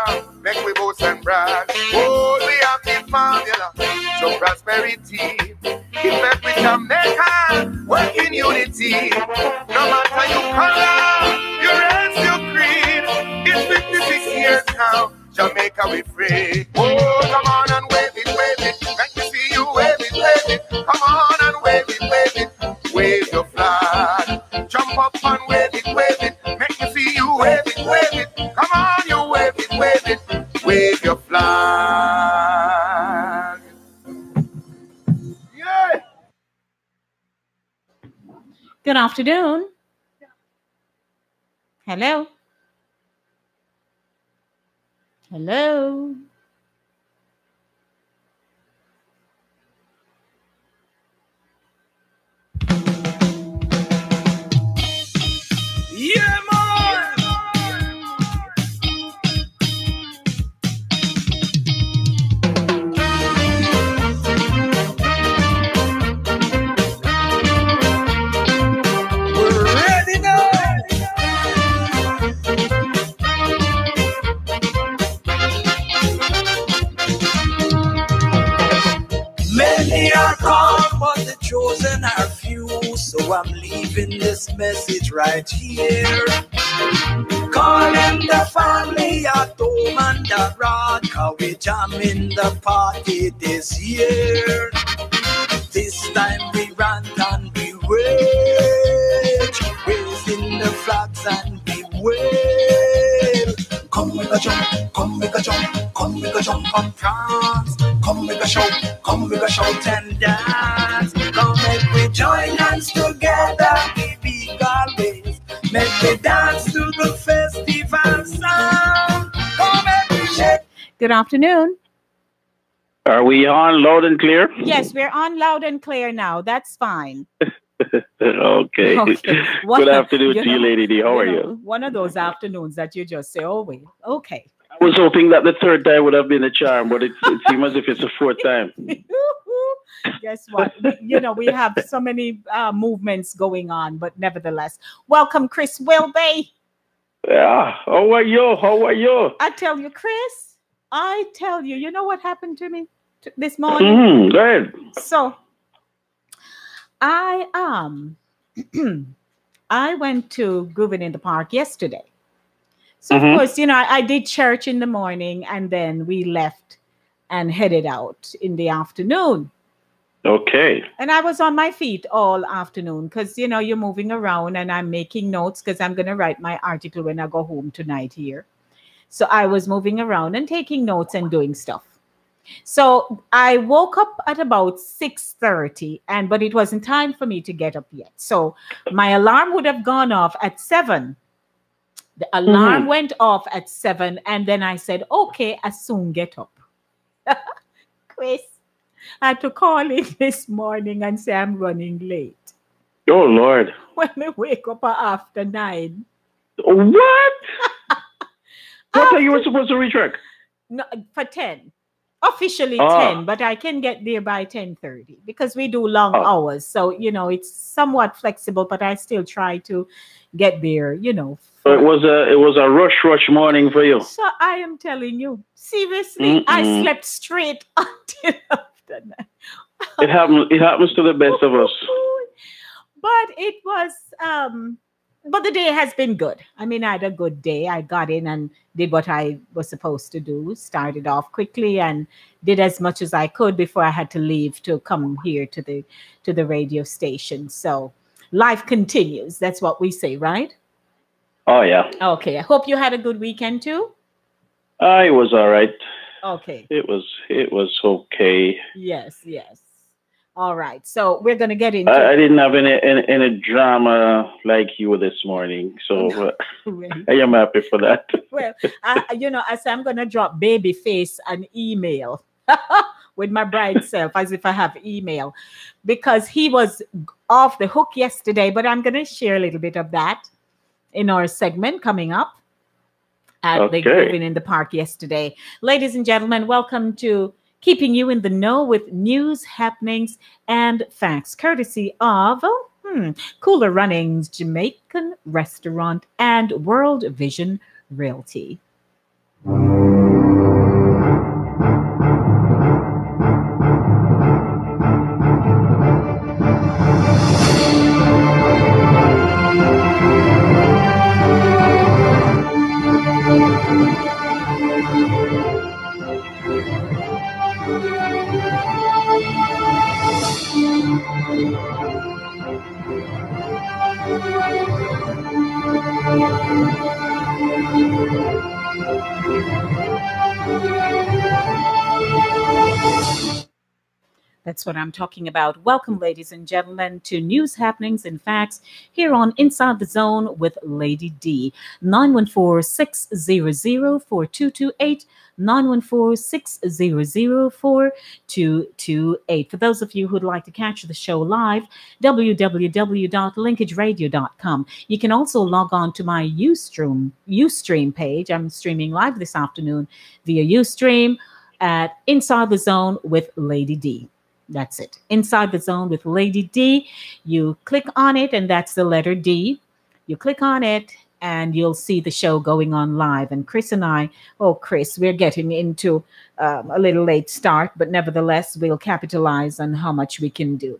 [SPEAKER 2] Make we boast and brag. Oh, we have the formula to prosperity. If every Jamaican work in unity, no matter your color, your race, your creed. It's 56 years now, Jamaica we free. Oh, come on and wave it, wave it. Make me see you wave it, wave it. Come on and wave it, wave it. Wave your flag. Jump up and wave it, wave it. Make me see you wave it, wave it. Come on, you wave it, wave it. Wave your flag. Yeah.
[SPEAKER 1] Good afternoon. Hello. Hello.
[SPEAKER 2] Yeah, man. We're ready now. Many are called, but the chosen are few. So I'm leaving this message right here. Calling the family at home and abroad, 'cause we jamming the party this year. This time we rant and we rage, raising the flags and we wave. Come make a jump, come make a jump, come make a jump and dance. Come make a shout and dance. Come make we join hands together, we big always. Make we dance to the festival sound. Come make we shake.
[SPEAKER 1] Good afternoon.
[SPEAKER 7] Are we on loud and clear?
[SPEAKER 1] Yes, we're on loud and clear now. That's fine.
[SPEAKER 7] Okay. Good afternoon to you, Lady D. How are you?
[SPEAKER 1] One of those afternoons that you just say, oh, wait, okay.
[SPEAKER 7] I was hoping that the third time would have been a charm, but it seems as if it's the fourth time.
[SPEAKER 1] Guess what? We have so many movements going on, but nevertheless, welcome, Chris Wilby.
[SPEAKER 7] Yeah. How are you? How are you?
[SPEAKER 1] I tell you, Chris, you know what happened to me this morning?
[SPEAKER 7] Go ahead.
[SPEAKER 1] So, I went to Groovin in the Park yesterday. So, of course, I did church in the morning and then we left and headed out in the afternoon.
[SPEAKER 7] Okay.
[SPEAKER 1] And I was on my feet all afternoon because, you're moving around and I'm making notes because I'm going to write my article when I go home tonight here. So I was moving around and taking notes and doing stuff. So I woke up at about 6:30, but it wasn't time for me to get up yet. So my alarm would have gone off at 7. The alarm went off at 7, and then I said, okay, I soon get up. Chris, I had to call in this morning and say I'm running late.
[SPEAKER 7] Oh, Lord.
[SPEAKER 1] When I wake up after 9.
[SPEAKER 7] What? What time you were supposed to reach work?
[SPEAKER 1] No, for 10. Officially 10, but I can get there by 10:30 because we do long hours. So, it's somewhat flexible, but I still try to get there,
[SPEAKER 7] So it was a rush morning for you.
[SPEAKER 1] So I am telling you, seriously, I slept straight until after 9.
[SPEAKER 7] It happens to the best of us.
[SPEAKER 1] But it was but the day has been good. I mean, I had a good day. I got in and did what I was supposed to do, started off quickly and did as much as I could before I had to leave to come here to the radio station. So life continues. That's what we say, right?
[SPEAKER 7] Oh, yeah.
[SPEAKER 1] Okay. I hope you had a good weekend too.
[SPEAKER 7] It was all right.
[SPEAKER 1] Okay.
[SPEAKER 7] It was okay.
[SPEAKER 1] Yes. All right. So we're going to get into
[SPEAKER 7] I didn't have any drama like you this morning, so
[SPEAKER 1] well,
[SPEAKER 7] I am happy for that.
[SPEAKER 1] well, I say I'm going to drop Babyface an email with my bride self as if I have email because he was off the hook yesterday, but I'm going to share a little bit of that in our segment coming up at the
[SPEAKER 7] Okay.
[SPEAKER 1] Grooving in the Park yesterday. Ladies and gentlemen, welcome to Keeping You in the Know with news, happenings, and facts, courtesy of Cooler Runnings Jamaican Restaurant and World Vision Realty. That's what I'm talking about. Welcome, ladies and gentlemen, to News, Happenings, and Facts here on Inside the Zone with Lady D. 914-600-4228, 914-600-4228. For those of you who'd like to catch the show live, www.linkageradio.com. You can also log on to my Ustream page. I'm streaming live this afternoon via Ustream at Inside the Zone with Lady D. That's it. Inside the Zone with Lady D. You click on it, and that's the letter D. You click on it, and you'll see the show going on live. And Chris and I, Chris, we're getting into a little late start, but nevertheless, we'll capitalize on how much we can do.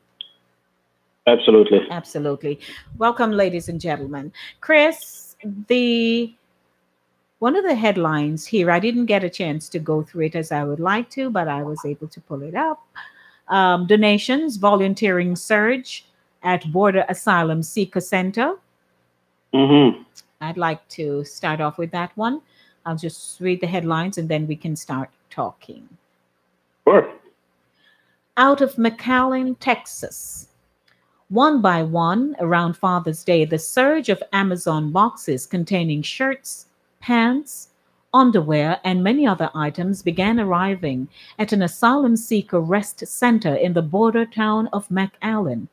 [SPEAKER 7] Absolutely.
[SPEAKER 1] Absolutely. Welcome, ladies and gentlemen. Chris, one of the headlines here, I didn't get a chance to go through it as I would like to, but I was able to pull it up. Donations, volunteering surge at Border Asylum Seeker Center.
[SPEAKER 7] Mm-hmm.
[SPEAKER 1] I'd like to start off with that one. I'll just read the headlines and then we can start talking.
[SPEAKER 7] Sure.
[SPEAKER 1] Out of McAllen, Texas. One by one, around Father's Day, the surge of Amazon boxes containing shirts, pants, underwear, and many other items began arriving at an asylum seeker rest center in the border town of McAllen.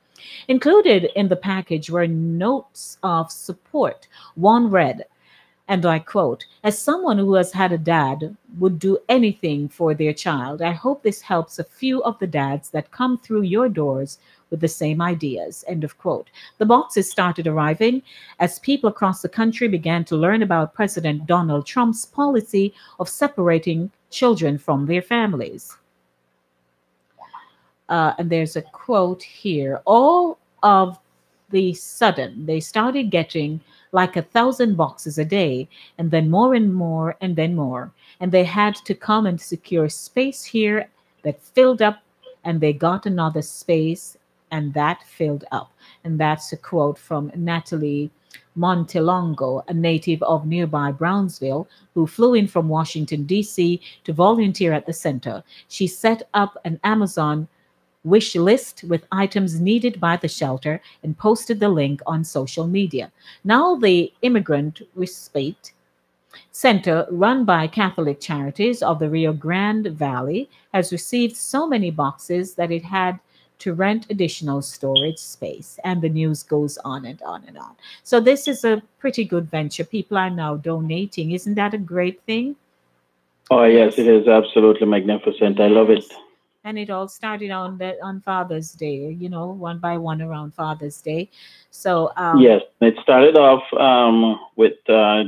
[SPEAKER 1] Included in the package were notes of support. One read, and I quote, "As someone who has had a dad would do anything for their child, I hope this helps a few of the dads that come through your doors with the same ideas." End of quote. The boxes started arriving as people across the country began to learn about President Donald Trump's policy of separating children from their families. And there's a quote here. All of the sudden, they started getting like 1,000 boxes a day, and then more and more, and then more. And they had to come and secure space here that filled up, and they got another space, and that filled up. And that's a quote from Natalie Montelongo, a native of nearby Brownsville, who flew in from Washington, D.C. to volunteer at the center. She set up an Amazon wish list with items needed by the shelter and posted the link on social media. Now the Immigrant Respite Center, run by Catholic Charities of the Rio Grande Valley, has received so many boxes that it had to rent additional storage space. And the news goes on and on and on. So this is a pretty good venture. People are now donating. Isn't that a great thing?
[SPEAKER 7] Oh, yes, it is absolutely magnificent. I love it.
[SPEAKER 1] And it all started on Father's Day, one by one around Father's Day. So
[SPEAKER 7] yes, it started off with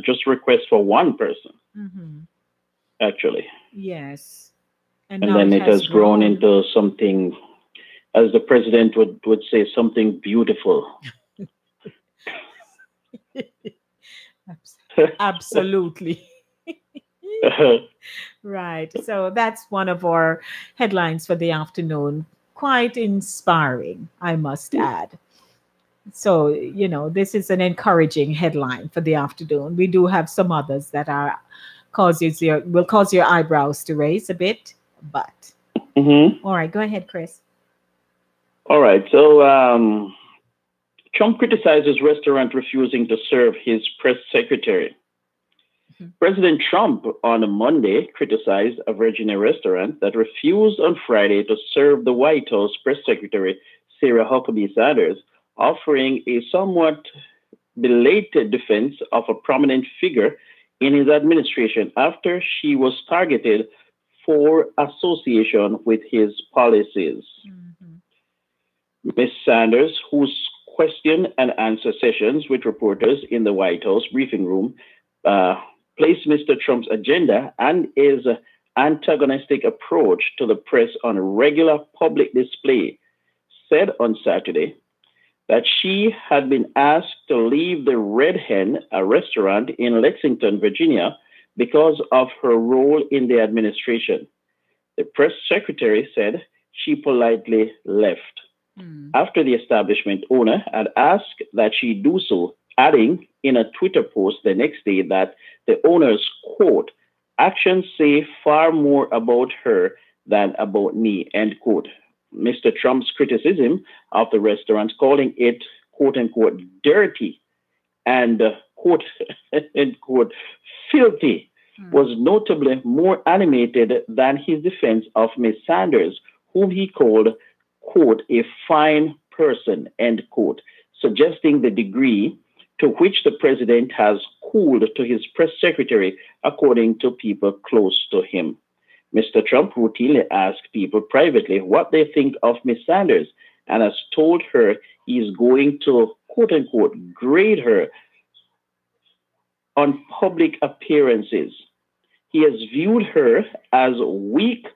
[SPEAKER 7] just requests for one person, actually.
[SPEAKER 1] Yes.
[SPEAKER 7] And then it has grown into something, as the president would say, something beautiful.
[SPEAKER 1] Absolutely. Right. So that's one of our headlines for the afternoon. Quite inspiring, I must add. So, this is an encouraging headline for the afternoon. We do have some others that will cause your eyebrows to raise a bit, but all right, go ahead, Chris.
[SPEAKER 7] All right. So Trump criticizes restaurant refusing to serve his press secretary. President Trump on a Monday criticized a Virginia restaurant that refused on Friday to serve the White House press secretary Sarah Huckabee Sanders, offering a somewhat belated defense of a prominent figure in his administration after she was targeted for association with his policies. Ms. Sanders, whose question and answer sessions with reporters in the White House briefing room placed Mr. Trump's agenda and his antagonistic approach to the press on regular public display, said on Saturday that she had been asked to leave the Red Hen, a restaurant in Lexington, Virginia, because of her role in the administration. The press secretary said she politely left. After the establishment owner had asked that she do so, adding in a Twitter post the next day that the owner's, quote, actions say far more about her than about me, end quote. Mr. Trump's criticism of the restaurant, calling it, quote unquote, dirty and, quote, end quote, filthy, was notably more animated than his defense of Ms. Sanders, whom he called, quote, a fine person, end quote, suggesting the degree to which the president has cooled to his press secretary, according to people close to him. Mr. Trump routinely asks people privately what they think of Ms. Sanders and has told her he is going to, quote unquote, grade her on public appearances. He has viewed her as weak,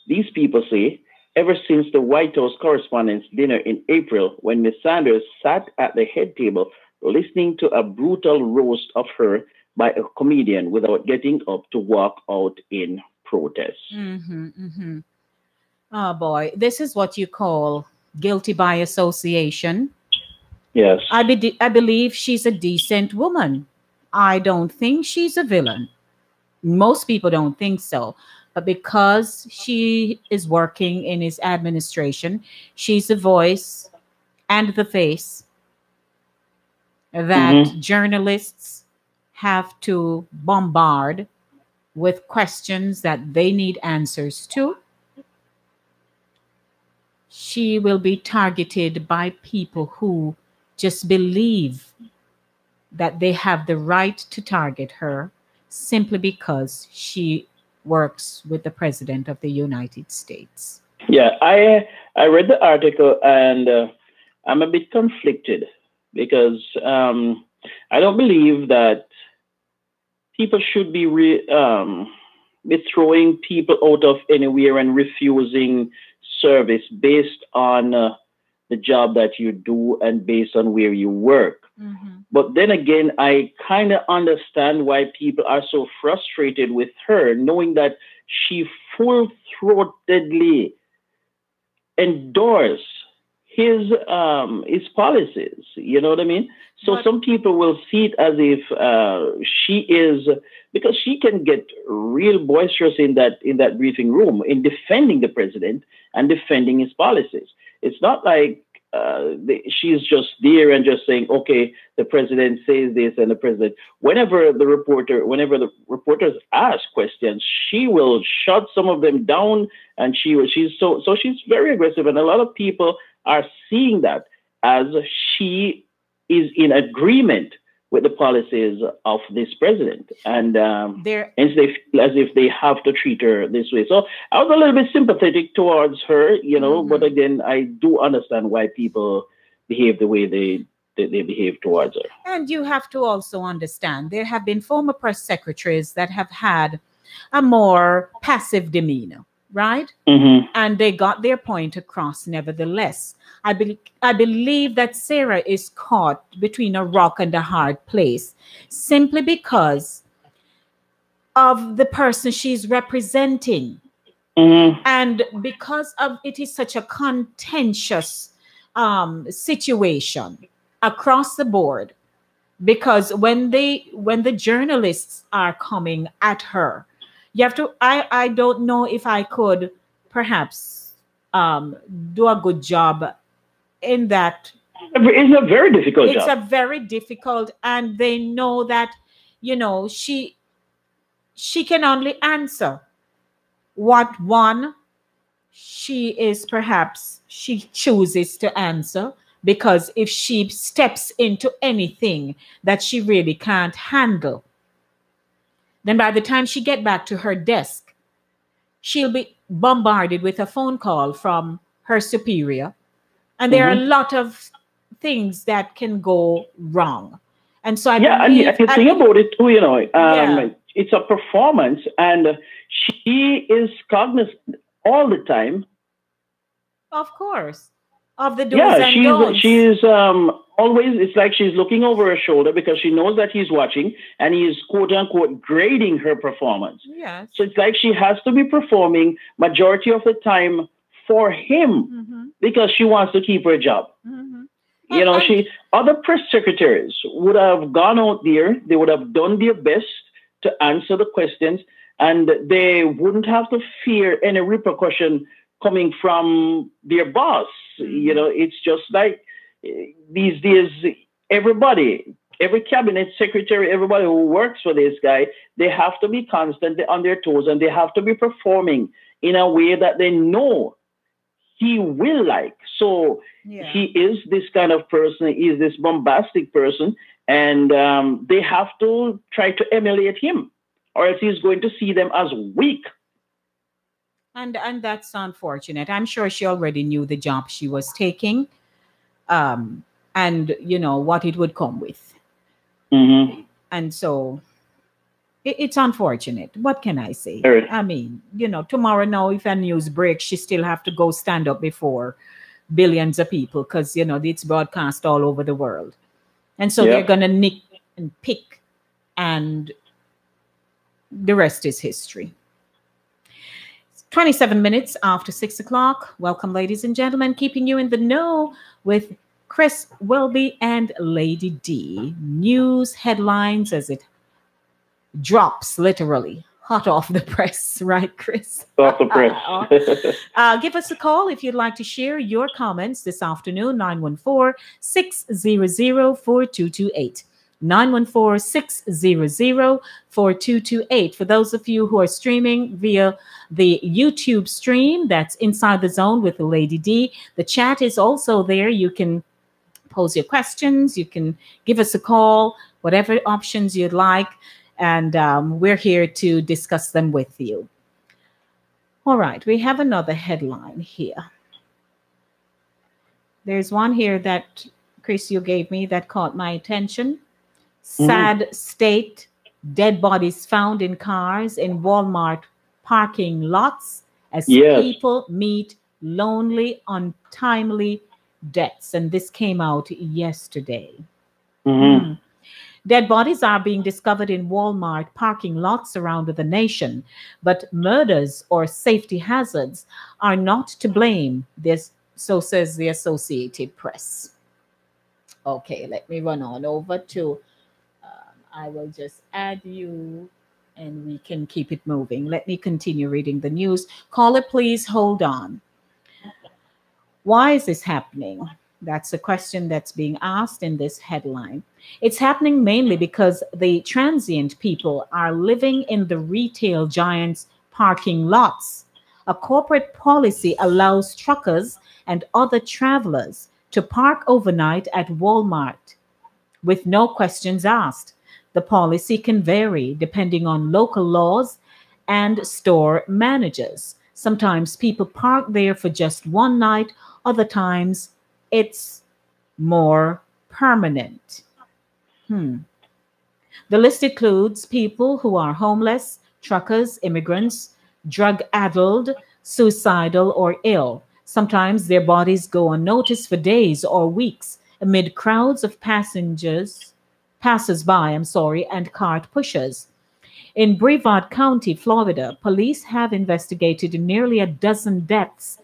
[SPEAKER 7] these people say, ever since the White House Correspondents' Dinner in April, when Ms. Sanders sat at the head table listening to a brutal roast of her by a comedian without getting up to walk out in protest.
[SPEAKER 1] Oh boy, this is what you call guilty by association.
[SPEAKER 7] Yes.
[SPEAKER 1] I believe she's a decent woman. I don't think she's a villain. Most people don't think so. But because she is working in his administration, she's the voice and the face that journalists have to bombard with questions that they need answers to. She will be targeted by people who just believe that they have the right to target her simply because she works with the President of the United States.
[SPEAKER 7] Yeah, I read the article and I'm a bit conflicted because I don't believe that people should be throwing people out of anywhere and refusing service based on the job that you do and based on where you work. But then again, I kind of understand why people are so frustrated with her, knowing that she full-throatedly endorsed his policies. You know what I mean? So some people will see it as if she is, because she can get real boisterous in that briefing room in defending the president and defending his policies. It's not like she's just there and just saying, okay, the president says this and the president, whenever the reporters ask questions, she will shut some of them down, and she's very aggressive. And a lot of people are seeing that as she is in agreement with the policies of this president, and they feel as if they have to treat her this way. So I was a little bit sympathetic towards her, you know, but again, I do understand why people behave the way they behave towards her.
[SPEAKER 1] And you have to also understand there have been former press secretaries that have had a more passive demeanor, right? And they got their point across nevertheless. I believe that Sarah is caught between a rock and a hard place simply because of the person she's representing. And because of it is such a contentious situation across the board, because when the journalists are coming at her, you have to, I don't know if I could perhaps do a good job in that.
[SPEAKER 7] It's a very difficult
[SPEAKER 1] It's
[SPEAKER 7] job.
[SPEAKER 1] a very difficult, and they know that, you know, she can only answer what one she chooses to answer, because if she steps into anything that she really can't handle, then by the time she get back to her desk, she'll be bombarded with a phone call from her superior, and there are a
[SPEAKER 7] Mhm.
[SPEAKER 1] lot of things that can go wrong. And so I
[SPEAKER 7] Yeah, and
[SPEAKER 1] believe,
[SPEAKER 7] the thing about it too,
[SPEAKER 1] yeah,
[SPEAKER 7] it's a performance, and she is cognizant all the time.
[SPEAKER 1] of course, of the do's
[SPEAKER 7] Yeah,
[SPEAKER 1] and
[SPEAKER 7] she's
[SPEAKER 1] don'ts.
[SPEAKER 7] she's always. It's like she's looking over her shoulder because she knows that he's watching, and he is quote unquote grading her performance.
[SPEAKER 1] Yes.
[SPEAKER 7] So it's like she has to be performing majority of the time for him
[SPEAKER 1] Mm-hmm.
[SPEAKER 7] because she wants to keep her job.
[SPEAKER 1] Mm-hmm. And
[SPEAKER 7] She other press secretaries would have gone out there, they would have done their best to answer the questions, and they wouldn't have to fear any repercussion coming from their boss. It's just like these days, every cabinet secretary, everybody who works for this guy, they have to be constantly on their toes, and they have to be performing in a way that they know he will like. So
[SPEAKER 1] yeah.
[SPEAKER 7] he is this kind of person, he is this bombastic person, and they have to try to emulate him, or else he's going to see them as weak.
[SPEAKER 1] And that's unfortunate. I'm sure she already knew the job she was taking, um, and you know what it would come with.
[SPEAKER 7] Mm-hmm.
[SPEAKER 1] And so it's unfortunate. What can I say?
[SPEAKER 7] Right.
[SPEAKER 1] I mean, tomorrow now, if a news breaks, she still have to go stand up before billions of people, because it's broadcast all over the world. And so they're
[SPEAKER 7] Yeah.
[SPEAKER 1] gonna nick and pick, and the rest is history. 27 minutes after 6 o'clock. Welcome, ladies and gentlemen, keeping you in the know with Chris Welby and Lady D. News headlines as it drops, literally hot off the press, right, Chris?
[SPEAKER 7] Off the press.
[SPEAKER 1] Give us a call if you'd like to share your comments this afternoon. 914-600-4228. 914-600-4228. For those of you who are streaming via the YouTube stream, that's Inside the Zone with the Lady D. The chat is also there. You can pose your questions. You can give us a call, whatever options you'd like. And we're here to discuss them with you. All right, we have another headline here. There's one here that, Chris, you gave me that caught my attention. Sad state, dead bodies found in cars in Walmart parking lots as people meet lonely, untimely deaths. And this came out yesterday.
[SPEAKER 7] Mm-hmm.
[SPEAKER 1] Dead bodies are being discovered in Walmart parking lots around the nation, but murders or safety hazards are not to blame. So says the Associated Press. Okay, let me run on over to, I will just add you and we can keep it moving. Let me continue reading the news. Caller, please hold on. Why is this happening? That's a question that's being asked in this headline. It's happening mainly because the transient people are living in the retail giants' parking lots. A corporate policy allows truckers and other travelers to park overnight at Walmart with no questions asked. The policy can vary depending on local laws and store managers. Sometimes people park there for just one night, other times it's more permanent. The list includes people who are homeless, truckers, immigrants, drug-addled, suicidal, or ill. Sometimes their bodies go unnoticed for days or weeks amid crowds of passers-by, and cart pushers. In Brevard County, Florida, police have investigated nearly a dozen deaths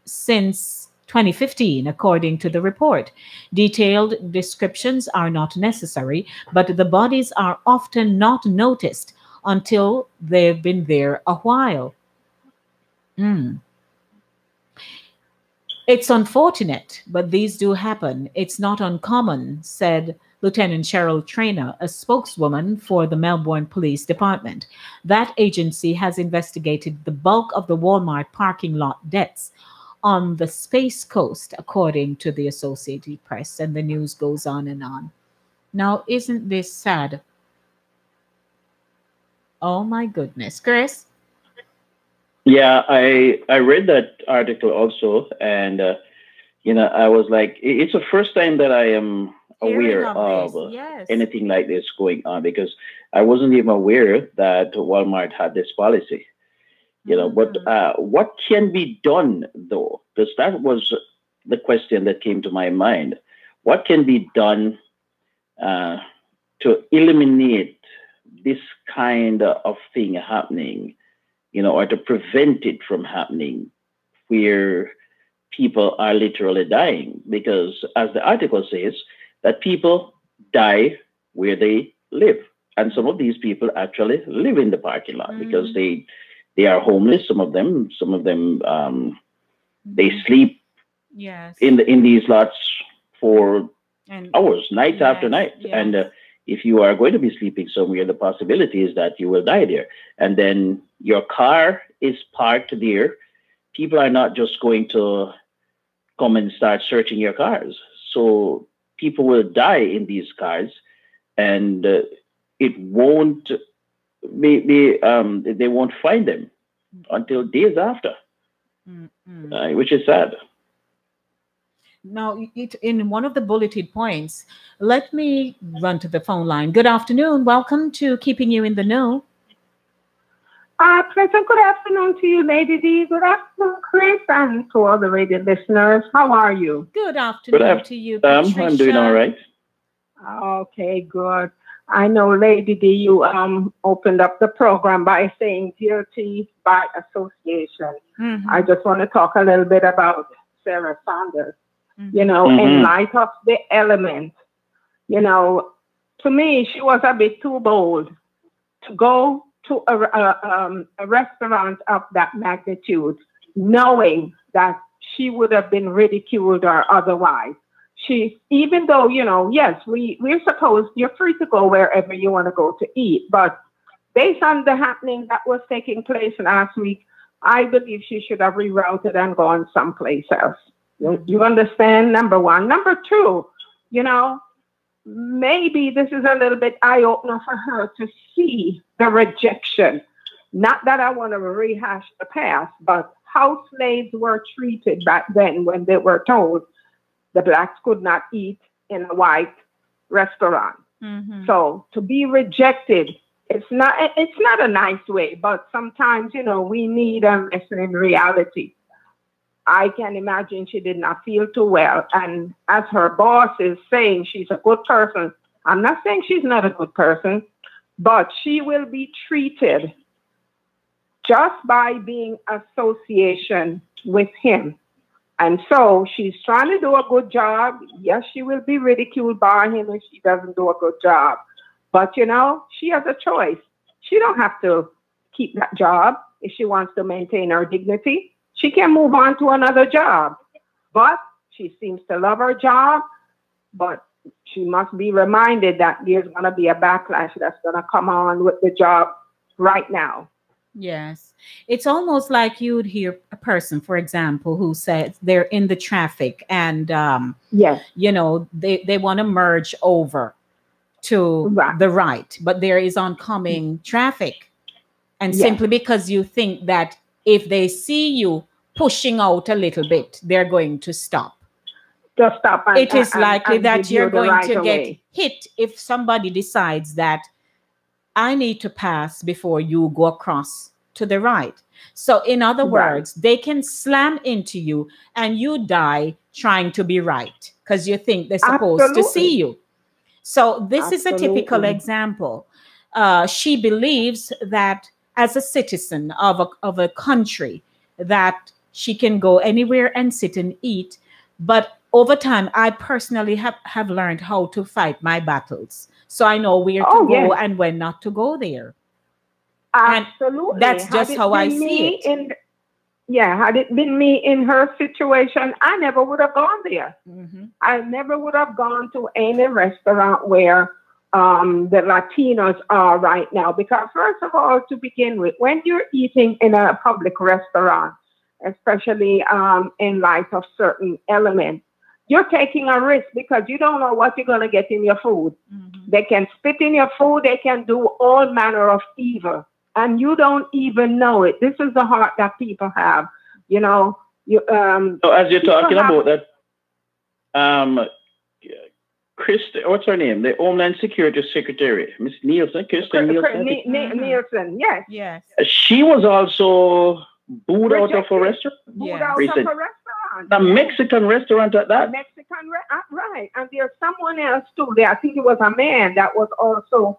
[SPEAKER 1] since 2015, according to the report. Detailed descriptions are not necessary, but the bodies are often not noticed until they've been there a while. It's unfortunate, but these do happen. It's not uncommon, said Lieutenant Cheryl Trainer, a spokeswoman for the Melbourne Police Department. That agency has investigated the bulk of the Walmart parking lot deaths on the Space Coast, according to the Associated Press, and the news goes on and on. Now, isn't this sad? Oh my goodness, Chris.
[SPEAKER 7] Yeah, I read that article also, and I was like, it's the first time that I am
[SPEAKER 1] Hearing
[SPEAKER 7] aware
[SPEAKER 1] of this,
[SPEAKER 7] of
[SPEAKER 1] yes.
[SPEAKER 7] anything like this going on, because I wasn't even aware that Walmart had this policy. But what can be done though? Because that was the question that came to my mind. What can be done to eliminate this kind of thing happening? Or to prevent it from happening, where people are literally dying. Because as the article says, that people die where they live. And some of these people actually live in the parking lot because they are homeless. Some of them, they sleep
[SPEAKER 1] Yes.
[SPEAKER 7] in these lots for
[SPEAKER 1] And
[SPEAKER 7] hours, night after
[SPEAKER 1] yes,
[SPEAKER 7] night.
[SPEAKER 1] yes.
[SPEAKER 7] And if you are going to be sleeping somewhere, the possibility is that you will die there. And then your car is parked there. People are not just going to come and start searching your cars. So people will die in these cars, and it won't they won't find them until days after, which is sad.
[SPEAKER 1] Now, in one of the bulleted points, let me run to the phone line. Good afternoon. Welcome to Keeping You in the Know.
[SPEAKER 8] Pleasant good afternoon to you, Lady D. Good afternoon, Chris, and to all the radio listeners. How are you?
[SPEAKER 1] Good afternoon to you, Patricia.
[SPEAKER 7] I'm doing all right.
[SPEAKER 8] Okay, good. I know, Lady D, you opened up the program by saying guilty by association.
[SPEAKER 1] Mhm.
[SPEAKER 8] I just want to talk a little bit about Sarah Sanders.
[SPEAKER 1] Mhm.
[SPEAKER 8] In light of the element, to me, she was a bit too bold to go to a restaurant of that magnitude, knowing that she would have been ridiculed or otherwise. Even though, yes, we're supposed, you're free to go wherever you want to go to eat, but based on the happening that was taking place last week, I believe she should have rerouted and gone someplace else. You understand? Number one. Number two, maybe this is a little bit eye-opener for her to see the rejection. Not that I want to rehash the past, but how slaves were treated back then when they were told the blacks could not eat in a white restaurant.
[SPEAKER 1] Mhm.
[SPEAKER 8] So to be rejected, it's not a nice way, but sometimes, we need a lesson in reality. I can imagine she did not feel too well. And as her boss is saying she's a good person, I'm not saying she's not a good person, but she will be treated just by being association with him. And so she's trying to do a good job. Yes, she will be ridiculed by him if she doesn't do a good job. But, she has a choice. She don't have to keep that job if she wants to maintain her dignity. She can move on to another job. But she seems to love her job. But she must be reminded that there's going to be a backlash that's going to come on with the job right now.
[SPEAKER 1] Yes. It's almost like you'd hear a person, for example, who says they're in the traffic and,
[SPEAKER 8] Yes.
[SPEAKER 1] they want to merge over to
[SPEAKER 8] Right.
[SPEAKER 1] the right, but there is oncoming traffic. And
[SPEAKER 8] Yes.
[SPEAKER 1] simply because you think that if they see you pushing out a little bit, they're going to stop.
[SPEAKER 8] Just stop.
[SPEAKER 1] It is likely that
[SPEAKER 8] give you
[SPEAKER 1] you're
[SPEAKER 8] the
[SPEAKER 1] going
[SPEAKER 8] right
[SPEAKER 1] to get
[SPEAKER 8] away.
[SPEAKER 1] hit if somebody decides that I need to pass before you go across to the right. So in other
[SPEAKER 8] Right.
[SPEAKER 1] words, they can slam into you and you die trying to be right because you think they're supposed to see
[SPEAKER 8] Absolutely.
[SPEAKER 1] you. So this is a typical
[SPEAKER 8] Absolutely.
[SPEAKER 1] example. She believes that as a citizen of a country that she can go anywhere and sit and eat. But over time, I personally have learned how to fight my battles. So I know where to
[SPEAKER 8] Oh,
[SPEAKER 1] go
[SPEAKER 8] yes.
[SPEAKER 1] and when not to go there. And
[SPEAKER 8] Absolutely.
[SPEAKER 1] that's
[SPEAKER 8] Had
[SPEAKER 1] just
[SPEAKER 8] it
[SPEAKER 1] how I
[SPEAKER 8] been
[SPEAKER 1] see
[SPEAKER 8] me
[SPEAKER 1] it.
[SPEAKER 8] had it been me in her situation, I never would have gone there.
[SPEAKER 1] Mm-hmm.
[SPEAKER 8] I never would have gone to any restaurant where the Latinos are right now. Because first of all, to begin with, when you're eating in a public restaurant, especially in light of certain elements, you're taking a risk because you don't know what you're going to get in your food.
[SPEAKER 1] Mm-hmm.
[SPEAKER 8] They can spit in your food. They can do all manner of evil. And you don't even know it. This is the heart that people have. You know,
[SPEAKER 7] So as you're talking about that, what's her name? The Homeland Security Secretary, Miss Nielsen, Kirsten Nielsen.
[SPEAKER 8] Nielsen, yes.
[SPEAKER 1] Yes.
[SPEAKER 7] She was also booed out of a restaurant.
[SPEAKER 8] Booed out
[SPEAKER 7] Recent.
[SPEAKER 8] of a restaurant.
[SPEAKER 7] A Mexican restaurant at that.
[SPEAKER 8] Right. And there's someone else too there. I think it was a man that was also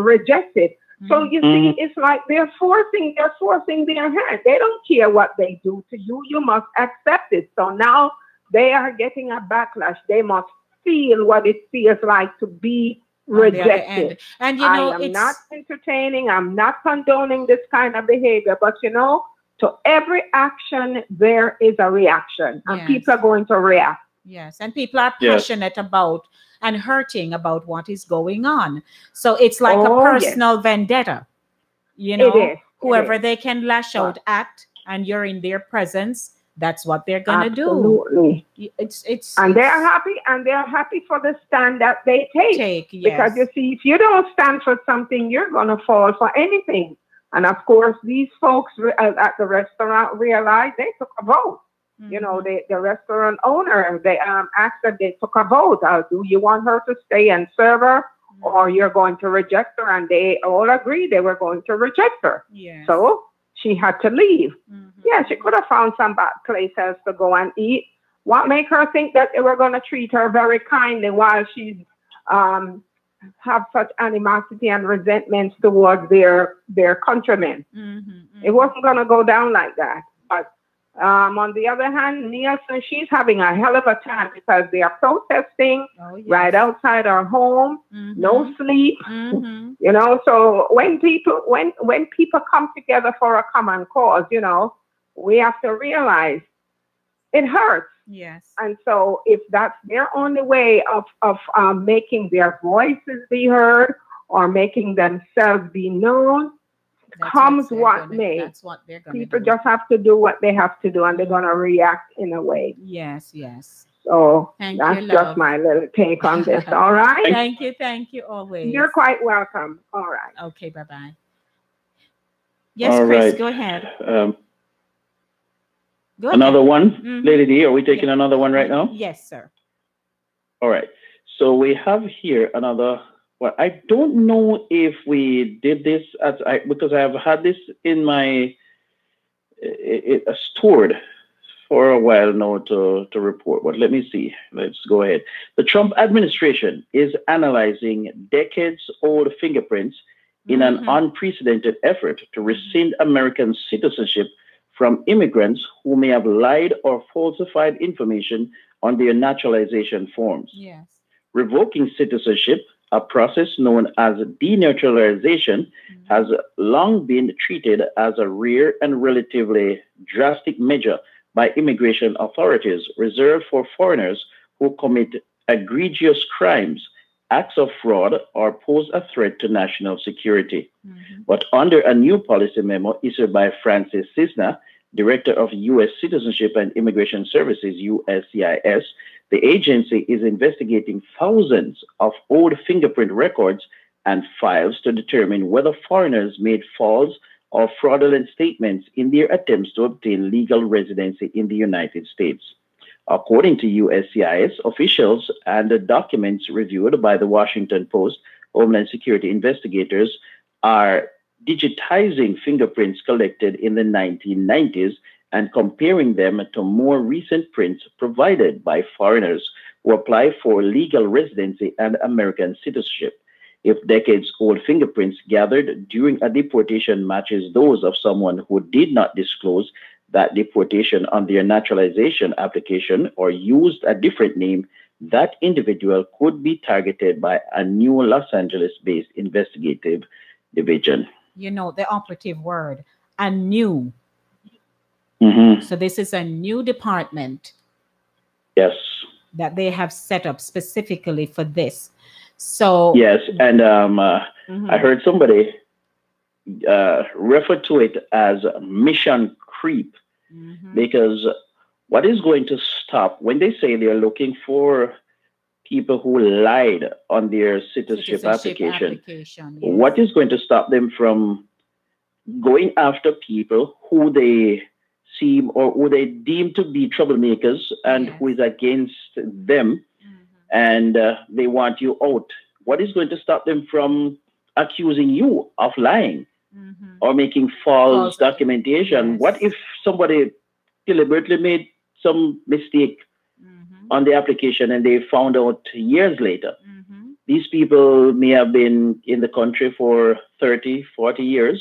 [SPEAKER 8] rejected. So you see, it's like they're forcing their hand. They don't care what they do to you. You must accept it. So now they are getting a backlash. They must feel what it feels like to be rejected.
[SPEAKER 1] And you know,
[SPEAKER 8] I am not entertaining. I'm not condoning this kind of behavior. But you know, to every action there is a reaction, and people are going to react.
[SPEAKER 1] Yes, and people are passionate about and hurting about what is going on. So it's like a personal vendetta. You know, whoever they can lash out at, and you're in their presence, that's what they're gonna
[SPEAKER 8] do. And they're happy for the stand that they take. Because you see, if you don't stand for something, you're gonna fall for anything. And of course, these folks at the restaurant realized they took a vote. Mm-hmm. You know, the restaurant owner, they asked that they took a vote. Do you want her to stay and serve her, or you're going to reject her? And they all agreed they were going to reject her.
[SPEAKER 1] Yes.
[SPEAKER 8] So she had to leave. Mm-hmm. Yeah, she could have found some place else to go and eat. What made her think that they were going to treat her very kindly while she's have such animosity and resentments towards their countrymen?
[SPEAKER 1] Mm-hmm.
[SPEAKER 8] It wasn't going to go down like that. But on the other hand, Nielsen, she's having a hell of a time because they are protesting right outside her home, no sleep. You know, so when people come together for a common cause, you know, we have to realize it hurts.
[SPEAKER 1] Yes.
[SPEAKER 8] And so if that's their only way of making their voices be heard or making themselves be known, comes what may.
[SPEAKER 1] That's what they're going to do.
[SPEAKER 8] People just have to do what they have to do, and they're going to react in a way.
[SPEAKER 1] Yes, yes.
[SPEAKER 8] So that's just my little take on this. All right?
[SPEAKER 1] Thank you always.
[SPEAKER 8] You're quite welcome. All right.
[SPEAKER 1] Okay, bye-bye. Yes, all Chris, go ahead.
[SPEAKER 7] Go another ahead. One, Lady D, are we taking another one right now?
[SPEAKER 1] Yes, sir.
[SPEAKER 7] All right. So we have here another. Well, I don't know if we did this because I have had this in my stored for a while now to report. But let me see. Let's go ahead. The Trump administration is analyzing decades-old fingerprints in an unprecedented effort to rescind American citizenship from immigrants who may have lied or falsified information on their naturalization forms.
[SPEAKER 1] Yes.
[SPEAKER 7] Revoking citizenship, a process known as denaturalization, has long been treated as a rare and relatively drastic measure by immigration authorities reserved for foreigners who commit egregious crimes, acts of fraud, or pose a threat to national security. But under a new policy memo issued by Francis Cisna, Director of U.S. Citizenship and Immigration Services, USCIS, the agency is investigating thousands of old fingerprint records and files to determine whether foreigners made false or fraudulent statements in their attempts to obtain legal residency in the United States. According to USCIS officials and the documents reviewed by the Washington Post, Homeland Security investigators are digitizing fingerprints collected in the 1990s and comparing them to more recent prints provided by foreigners who apply for legal residency and American citizenship. If decades-old fingerprints gathered during a deportation matches those of someone who did not disclose that deportation on their naturalization application or used a different name, that individual could be targeted by a new Los Angeles-based investigative division.
[SPEAKER 1] You know, the operative word, a new
[SPEAKER 7] Hmm.
[SPEAKER 1] So this is a new department
[SPEAKER 7] Yes.
[SPEAKER 1] that they have set up specifically for this. So
[SPEAKER 7] Yes. And
[SPEAKER 1] Mhm.
[SPEAKER 7] I heard somebody refer to it as mission creep,
[SPEAKER 1] Mhm.
[SPEAKER 7] because what is going to stop when they say they're looking for people who lied on their citizenship application?
[SPEAKER 1] application, yes.
[SPEAKER 7] What is going to stop them from going after people who they seem or who they deem to be troublemakers and who is against them, and they want you out? What is going to stop them from accusing you of lying or making false documentation?
[SPEAKER 1] Yes.
[SPEAKER 7] What if somebody deliberately made some mistake on the application and they found out years later? These people may have been in the country for 30, 40 years,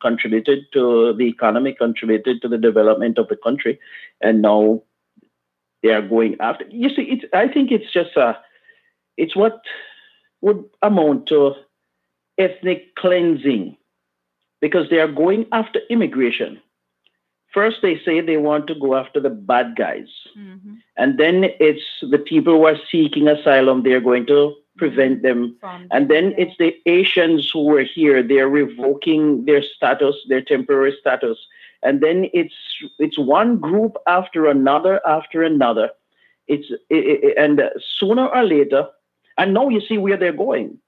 [SPEAKER 7] contributed to the economy, contributed to the development of the country, and now they are going after. You see, I think it's just it's what would amount to ethnic cleansing, because they are going after immigration. First, they say they want to go after the bad guys. And then it's the people who are seeking asylum, they're going to prevent them. And then it's the Asians who were here, they're revoking their status, their temporary status. And then it's one group after another, after another. And sooner or later, and now you see where they're going.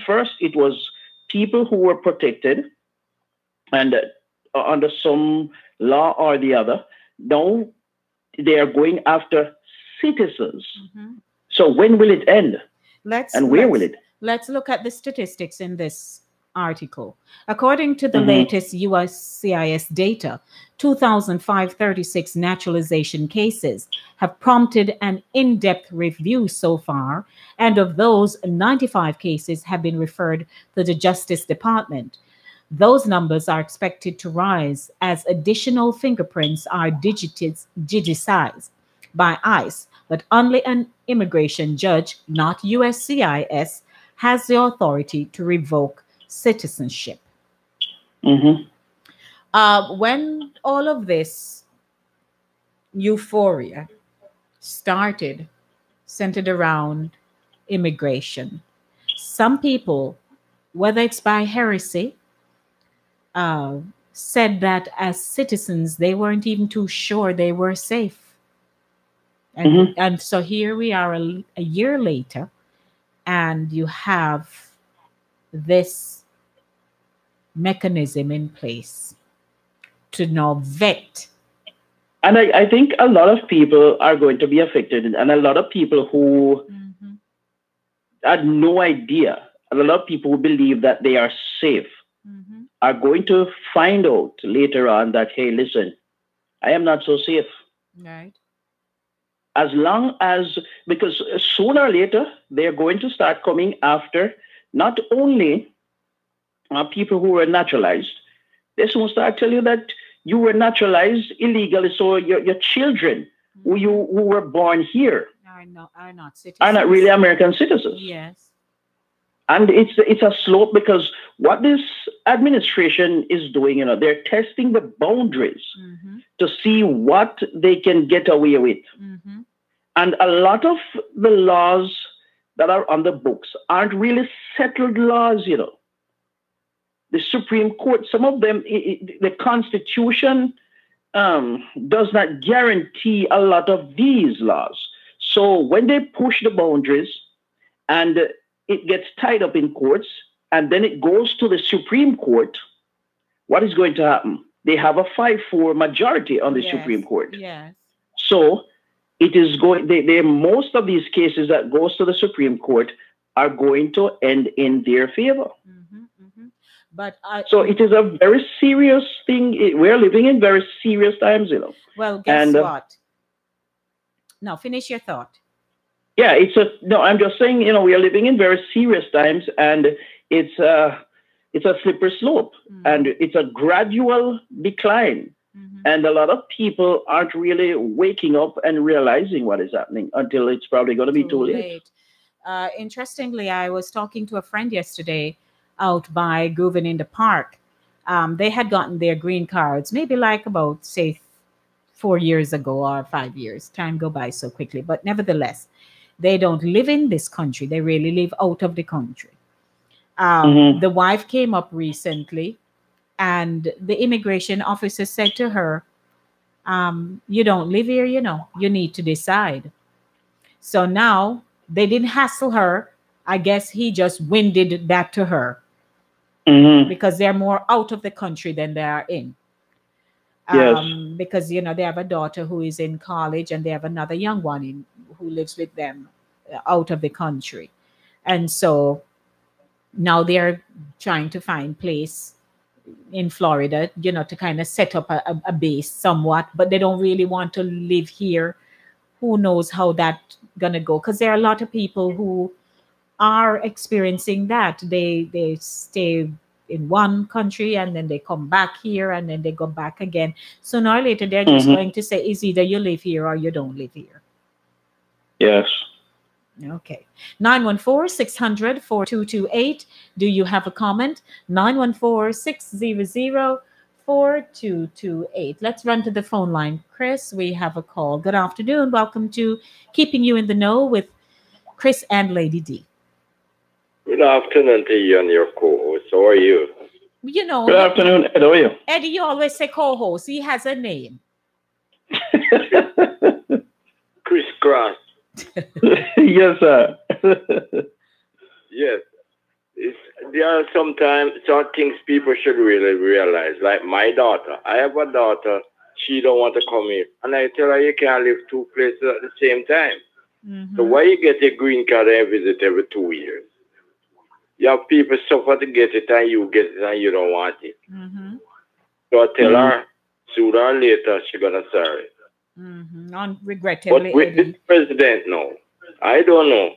[SPEAKER 7] First, it was people who were protected and under some law or the other. Now they are going after citizens. So when will it end? Where will it?
[SPEAKER 1] Let's look at the statistics in this article. According to the latest USCIS data, 2,536 naturalization cases have prompted an in-depth review so far, and of those, 95 cases have been referred to the Justice Department. Those numbers are expected to rise as additional fingerprints are digitized by ICE, but only an immigration judge, not USCIS, has the authority to revoke citizenship. When all of this euphoria started, centered around immigration, some people, whether it's by heresy, said that as citizens, they weren't even too sure they were safe. And so here we are a year later, and you have this mechanism in place to now vet.
[SPEAKER 7] And I think a lot of people are going to be affected, and a lot of people who had no idea, and a lot of people who believe that they are safe are going to find out later on that, hey, listen, I am not so safe.
[SPEAKER 1] Right.
[SPEAKER 7] As long as, because sooner or later, they're going to start coming after not only people who were naturalized, they soon start telling you that you were naturalized illegally, so your children who were born here
[SPEAKER 1] are not citizens.
[SPEAKER 7] Are not really American citizens.
[SPEAKER 1] Yes.
[SPEAKER 7] And it's a slope, because what this administration is doing, they're testing the boundaries to see what they can get away with. And a lot of the laws that are on the books aren't really settled laws, The Supreme Court, some of them, the Constitution does not guarantee a lot of these laws. So when they push the boundaries and it gets tied up in courts, and then it goes to the Supreme Court, what is going to happen? They have a 5-4 majority on the Supreme Court.
[SPEAKER 1] Yes.
[SPEAKER 7] So it is going, most of these cases that goes to the Supreme Court are going to end in their favor.
[SPEAKER 1] But
[SPEAKER 7] so it is a very serious thing. We're living in very serious times,
[SPEAKER 1] Well, guess what? No, finish your thought.
[SPEAKER 7] Yeah, I'm just saying, we are living in very serious times, and it's a slippery slope, and it's a gradual decline. And a lot of people aren't really waking up and realizing what is happening until it's probably going to be too late.
[SPEAKER 1] Interestingly, I was talking to a friend yesterday out by Gouverneur in the Park, They had gotten their green cards maybe like about, say, 4 years ago or 5 years. Time go by so quickly. But nevertheless, they don't live in this country. They really live out of the country. The wife came up recently, and the immigration officer said to her, you don't live here, you need to decide. So now they didn't hassle her. I guess he just winded that to her because they're more out of the country than they are in.
[SPEAKER 7] Yes.
[SPEAKER 1] Because they have a daughter who is in college, and they have another young one who lives with them out of the country, and so now they're trying to find place in Florida, to kind of set up a base somewhat, but they don't really want to live here. Who knows how that gonna go? Because there are a lot of people who are experiencing that. They stay in one country and then they come back here and then they go back again. Sooner or later, they're just going to say, it's either you live here or you don't live here.
[SPEAKER 7] Yes.
[SPEAKER 1] Okay. 914-600-4228. Do you have a comment? 914-600-4228. Let's run to the phone line. Chris, we have a call. Good afternoon. Welcome to Keeping You in the Know with Chris and Lady D.
[SPEAKER 9] Good afternoon to you and your co-host. How are you?
[SPEAKER 7] Good afternoon, Ed. How are you?
[SPEAKER 1] Eddie, you always say co-host. He has a name.
[SPEAKER 9] Chris Cross.
[SPEAKER 7] Yes, sir.
[SPEAKER 9] Yes. There are sometimes some things people should really realize. Like my daughter. I have a daughter. She don't want to come here. And I tell her you can't live two places at the same time. So why you get a green card and visit every 2 years? You have people suffer to get it and you get it and you don't want it. So I tell her sooner or later she's going to sorry.
[SPEAKER 1] Regrettably,
[SPEAKER 9] but with the president now, I don't know.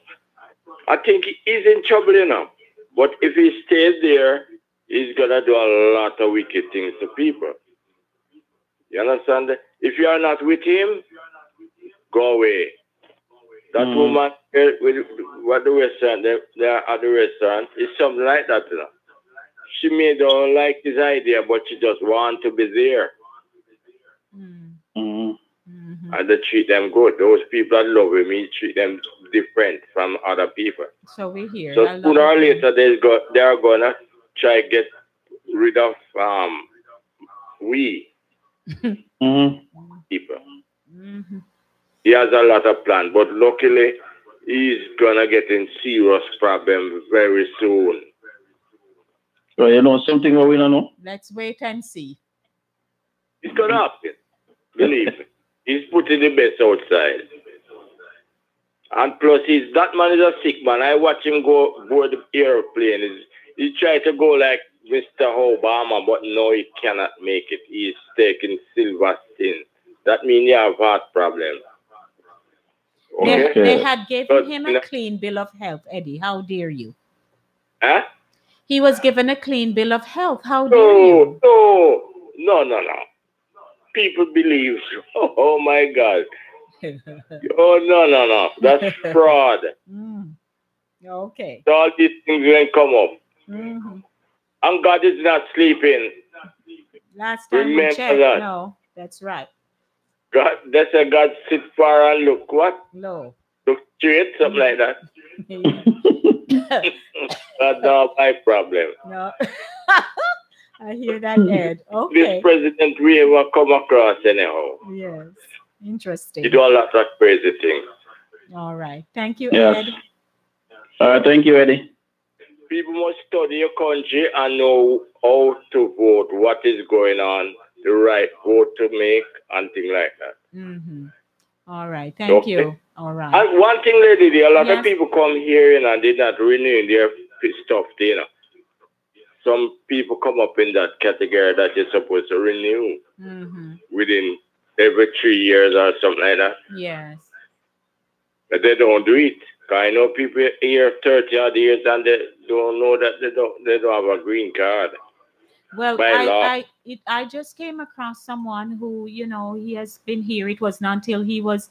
[SPEAKER 9] I think he's in trouble enough. But if he stays there, he's going to do a lot of wicked things to people. You understand? If you are not with him, go away. That woman with what the restaurant, they are at the restaurant, is something like that. She may don't like his idea, but she just want to be there. And they treat them good. Those people that love him, he treat them different from other people.
[SPEAKER 1] So we hear.
[SPEAKER 9] So sooner or later, they are gonna try to get rid of people. He has a lot of plans, but luckily, he's gonna get in serious problem very soon.
[SPEAKER 7] Well, you know something what we don't know?
[SPEAKER 1] Let's wait and see.
[SPEAKER 9] It's gonna happen. Believe me. He's putting the best outside. And plus, that man is a sick man. I watch him go board the airplane. He tried to go like Mr. Obama, but no, he cannot make it. He's taking Silverstein. That means he have heart problem.
[SPEAKER 1] Okay. They had given him a clean bill of health, Eddie. How dare you?
[SPEAKER 9] Huh?
[SPEAKER 1] He was given a clean bill of health. How dare you?
[SPEAKER 9] No. People believe. Oh my God. Oh no. That's fraud.
[SPEAKER 1] Okay.
[SPEAKER 9] So all these things will come up. And God is not sleeping.
[SPEAKER 1] Last time we checked, no, that's right.
[SPEAKER 9] God, that's a God sit far and look what?
[SPEAKER 1] No.
[SPEAKER 9] Look straight, something like that. That's not my problem.
[SPEAKER 1] No. I hear that, Ed. Okay.
[SPEAKER 9] This president we ever come across anyhow.
[SPEAKER 1] Yes. Interesting.
[SPEAKER 9] He do a lot of crazy things.
[SPEAKER 1] All right. Thank you,
[SPEAKER 7] Yes.
[SPEAKER 1] Ed.
[SPEAKER 7] All right. Thank you, Eddie.
[SPEAKER 9] People must study your country and know how to vote, what is going on, the right vote to make, and things like that.
[SPEAKER 1] All right. Thank you. All right.
[SPEAKER 9] And one thing, lady, a lot of people come here and they're not renewing their stuff, Some people come up in that category that you're supposed to renew within every 3 years or something like that.
[SPEAKER 1] Yes.
[SPEAKER 9] But they don't do it. I know people here 30 odd years and they don't know that they don't have a green card.
[SPEAKER 1] Well, I just came across someone who, he has been here. It was not until he was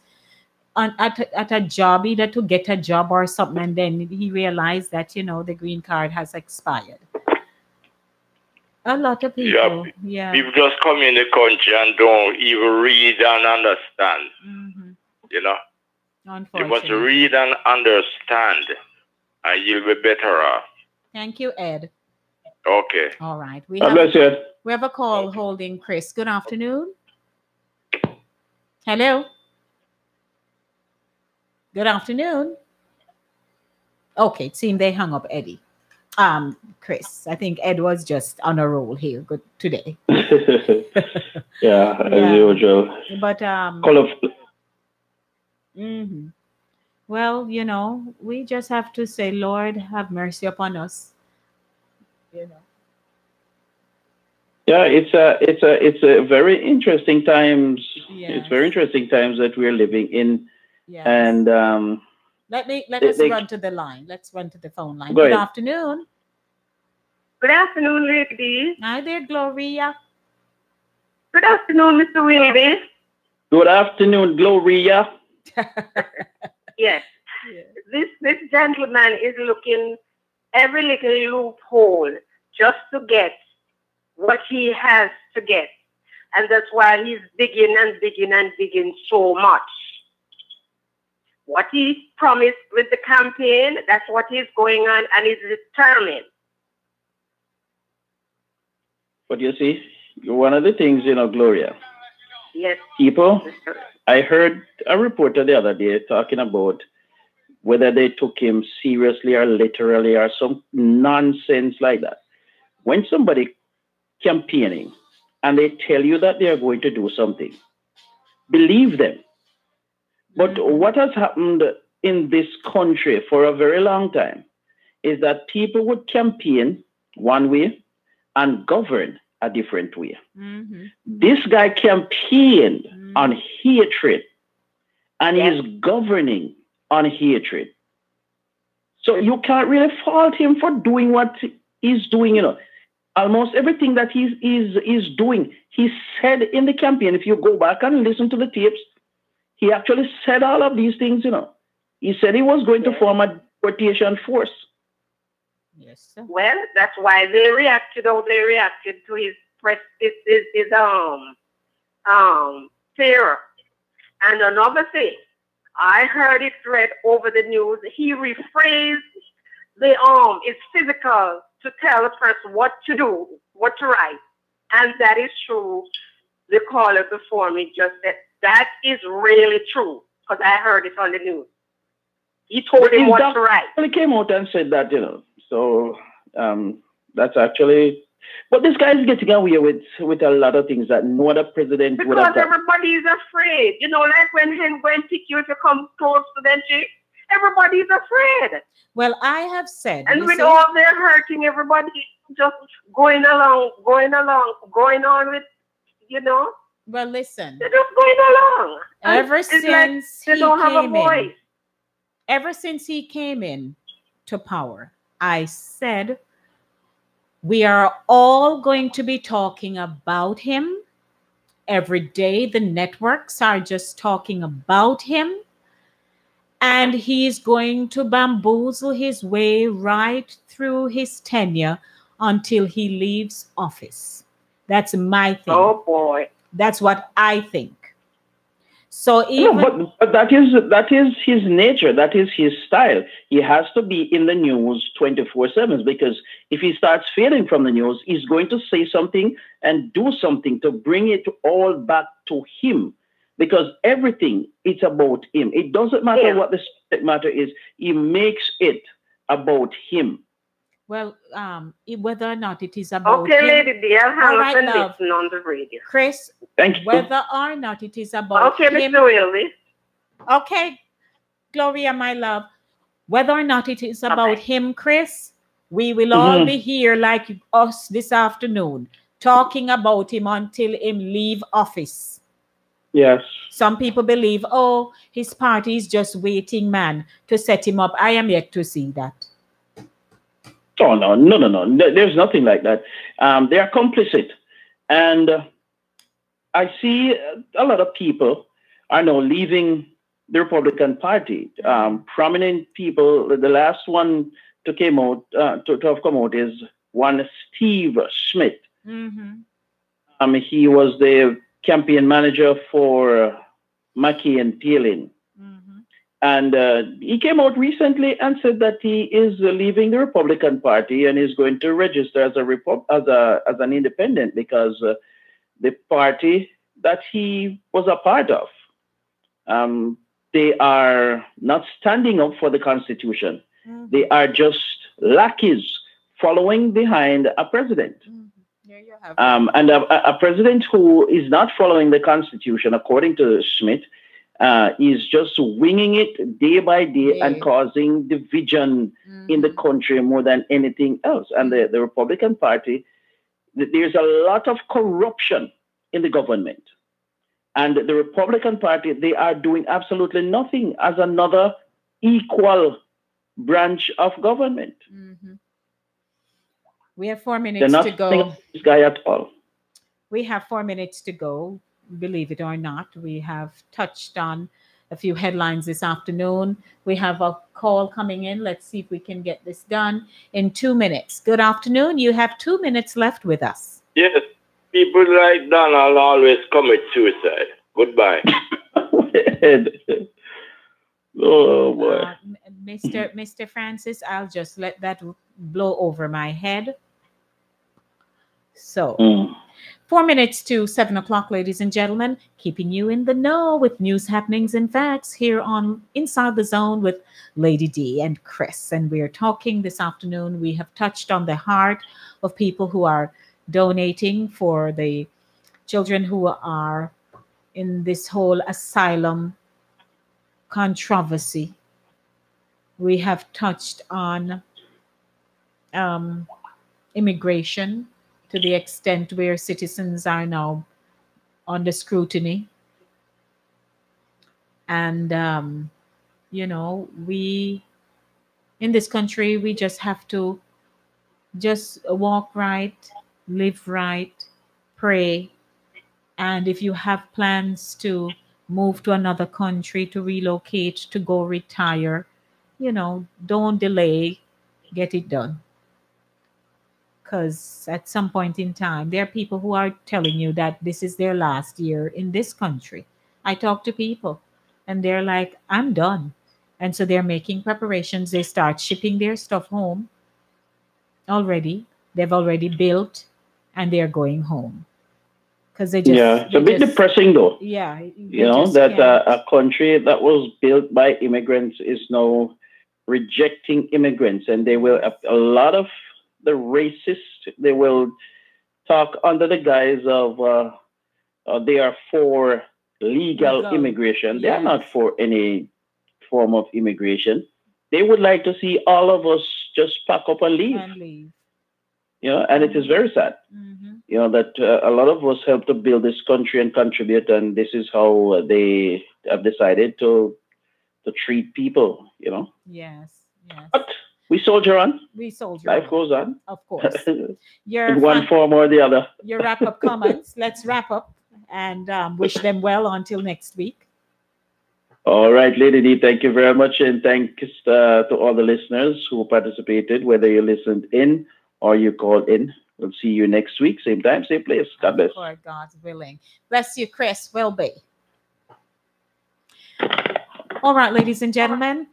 [SPEAKER 1] at a job, either to get a job or something, and then he realized that, the green card has expired. A lot of
[SPEAKER 9] Yeah,
[SPEAKER 1] people. Yeah.
[SPEAKER 9] people just come in the country and don't even read and understand.
[SPEAKER 1] Hmm.
[SPEAKER 9] You know, you must
[SPEAKER 1] Unfortunately.
[SPEAKER 9] read and understand, and you'll be better off.
[SPEAKER 1] Thank you, Ed.
[SPEAKER 9] Okay.
[SPEAKER 1] All right.
[SPEAKER 7] God bless you.
[SPEAKER 1] We have a call holding Chris. Good afternoon. Hello. Good afternoon. Okay, it seemed they hung up Eddie. Chris. I think Ed was just on a roll here good today.
[SPEAKER 7] Yeah, as
[SPEAKER 1] Yeah.
[SPEAKER 7] usual.
[SPEAKER 1] But
[SPEAKER 7] Call of
[SPEAKER 1] mhm. Well, we just have to say, Lord, have mercy upon us. You know.
[SPEAKER 7] yeah, it's a very interesting times. It's
[SPEAKER 1] Yes.
[SPEAKER 7] very interesting times that we're living in,
[SPEAKER 1] Yes.
[SPEAKER 7] and
[SPEAKER 1] Let
[SPEAKER 7] they-
[SPEAKER 1] us
[SPEAKER 7] they-
[SPEAKER 1] run to the line. Let's run to the phone line.
[SPEAKER 7] Go
[SPEAKER 1] Good
[SPEAKER 7] ahead.
[SPEAKER 1] afternoon.
[SPEAKER 8] Good afternoon, ladies.
[SPEAKER 1] Hi there, Gloria.
[SPEAKER 8] Good afternoon, Mr. Wilby.
[SPEAKER 7] good afternoon, Gloria.
[SPEAKER 8] Yes,
[SPEAKER 1] Yeah.
[SPEAKER 8] this gentleman is looking every little loophole just to get what he has to get. And that's why he's digging and digging and digging so much. What he promised with the campaign, that's what he's going on, and he's determined.
[SPEAKER 7] But you see, one of the things, Gloria,
[SPEAKER 8] Yes,
[SPEAKER 7] people,
[SPEAKER 8] Mr.
[SPEAKER 7] I heard a reporter the other day talking about whether they took him seriously or literally or some nonsense like that. When somebody campaigning and they tell you that they are going to do something, believe them. But what has happened in this country for a very long time is that people would campaign one way and govern a different way.
[SPEAKER 1] Mm-hmm.
[SPEAKER 7] This guy campaigned on hatred and
[SPEAKER 8] Yes.
[SPEAKER 7] he's governing on hatred. So you can't really fault him for doing what he's doing, Almost everything that he's doing, he said in the campaign. If you go back and listen to the tapes, he actually said all of these things, He said he was going to
[SPEAKER 8] Yes.
[SPEAKER 7] form a deportation force.
[SPEAKER 1] Yes, sir.
[SPEAKER 8] Well, that's why they reacted how they reacted to his press, his fear. And another thing, I heard it read over the news. He rephrased it's physical to tell a person what to do, what to write. And that is true. The caller before me just said that is really true because I heard it on the news. He told him what to write.
[SPEAKER 7] He came out and said that, So that's actually, but this guy is getting away with a lot of things that no other president would have
[SPEAKER 8] Because
[SPEAKER 7] done.
[SPEAKER 8] everybody is afraid. Like when him going to pick you if you come close to them, everybody is afraid.
[SPEAKER 1] Well, I have said,
[SPEAKER 8] And
[SPEAKER 1] you
[SPEAKER 8] with
[SPEAKER 1] see-
[SPEAKER 8] all their hurting, everybody just going on with,
[SPEAKER 1] well, listen.
[SPEAKER 8] they're just going along. And
[SPEAKER 1] Ever
[SPEAKER 8] it's like
[SPEAKER 1] since
[SPEAKER 8] they
[SPEAKER 1] he
[SPEAKER 8] don't have a
[SPEAKER 1] came
[SPEAKER 8] voice.
[SPEAKER 1] in, ever since he came in to power, I said we are all going to be talking about him every day. The networks are just talking about him, and he's going to bamboozle his way right through his tenure until he leaves office. That's my thing.
[SPEAKER 8] Oh boy.
[SPEAKER 1] That's what I think. So
[SPEAKER 7] No,
[SPEAKER 1] even
[SPEAKER 7] but that is his nature. That is his style. He has to be in the news 24/7 because if he starts fading from the news, he's going to say something and do something to bring it all back to him. Because everything is about him. It doesn't matter what the subject matter is. He makes it about him.
[SPEAKER 1] well, whether or not it is about
[SPEAKER 8] Okay,
[SPEAKER 1] him,
[SPEAKER 8] Lady D, I'll hang
[SPEAKER 1] All
[SPEAKER 8] up
[SPEAKER 1] right,
[SPEAKER 8] and
[SPEAKER 1] love.
[SPEAKER 8] listen on the radio.
[SPEAKER 1] Chris,
[SPEAKER 7] Thank you.
[SPEAKER 1] whether or not it is about
[SPEAKER 8] Okay,
[SPEAKER 1] him,
[SPEAKER 8] Mr. Wilby.
[SPEAKER 1] okay, Gloria, my love, whether or not it is about him, Chris, we will all be here like us this afternoon talking about him until him leave office.
[SPEAKER 7] Yes.
[SPEAKER 1] Some people believe, oh, his party is just waiting, man, to set him up. I am yet to see that.
[SPEAKER 7] Oh, no. There's nothing like that. They are complicit. And I see a lot of people are now leaving the Republican Party. Prominent people, the last one to have come out is one Steve Schmidt. He was the campaign manager for Mackey and Palin. And he came out recently and said that he is leaving the Republican Party and is going to register as an independent because the party that he was a part of, they are not standing up for the Constitution. They are just lackeys following behind a president.
[SPEAKER 1] There you have
[SPEAKER 7] and a president who is not following the Constitution, according to Schmidt, is just winging it day by day and causing division in the country more than anything else. And the Republican Party, there's a lot of corruption in the government. And the Republican Party, they are doing absolutely nothing as another equal branch of government.
[SPEAKER 1] We have 4
[SPEAKER 7] They're
[SPEAKER 1] minutes
[SPEAKER 7] not
[SPEAKER 1] to go.
[SPEAKER 7] thinking of this guy at all.
[SPEAKER 1] We have 4 minutes to go. Believe it or not, we have touched on a few headlines this afternoon. We have a call coming in. Let's see if we can get this done in 2 minutes. Good afternoon. You have 2 minutes left with us.
[SPEAKER 9] Yes, people like Donald always commit suicide. Goodbye.
[SPEAKER 7] Oh boy.
[SPEAKER 1] Mr. Francis, I'll just let that blow over my head. So 4 minutes to 7 o'clock, ladies and gentlemen, keeping you in the know with news, happenings, and facts here on Inside the Zone with Lady D and Chris. And we're talking this afternoon. We have touched on the heart of people who are donating for the children who are in this whole asylum controversy. We have touched on immigration to the extent where citizens are now under scrutiny. And, we, in this country, we just have to just walk right, live right, pray. And if you have plans to move to another country, to relocate, to go retire, don't delay, get it done. Because at some point in time, there are people who are telling you that this is their last year in this country. I talk to people and they're like, I'm done. And so they're making preparations. They start shipping their stuff home already. They've already built and they're going home. Because
[SPEAKER 7] it's a bit depressing though.
[SPEAKER 1] Yeah.
[SPEAKER 7] A country that was built by immigrants is now rejecting immigrants. And they will, a lot of the racists, they will talk under the guise of they are for legal immigration. They are not for any form of immigration. They would like to see all of us just pack up and leave. And it is very sad. That a lot of us helped to build this country and contribute, and this is how they have decided to treat people.
[SPEAKER 1] Yes.
[SPEAKER 7] But we soldier on. Life goes on.
[SPEAKER 1] Of course.
[SPEAKER 7] In one form or the other.
[SPEAKER 1] Your wrap-up comments. Let's wrap up and wish them well until next week.
[SPEAKER 7] All right, Lady D, thank you very much. And thanks to all the listeners who participated, whether you listened in or you called in. We'll see you next week. Same time, same place. God bless.
[SPEAKER 1] For God's willing. Bless you, Chris. Will be. All right, ladies and gentlemen.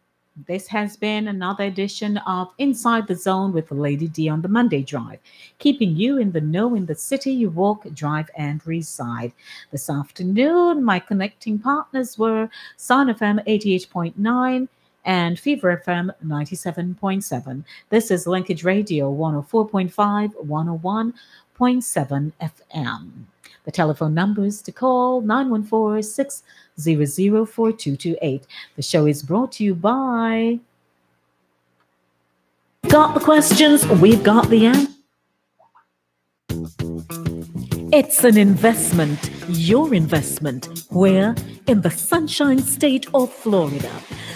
[SPEAKER 1] This has been another edition of Inside the Zone with Lady D on the Monday Drive, keeping you in the know in the city you walk, drive, and reside. This afternoon, my connecting partners were Sun FM 88.9 and Fever FM 97.7. This is Linkage Radio 104.5, 101.7 FM. The telephone numbers to call 914-600-4228. The show is brought to you by... Got the questions? We've got the answer. It's an investment, your investment. Where? In the Sunshine State of Florida.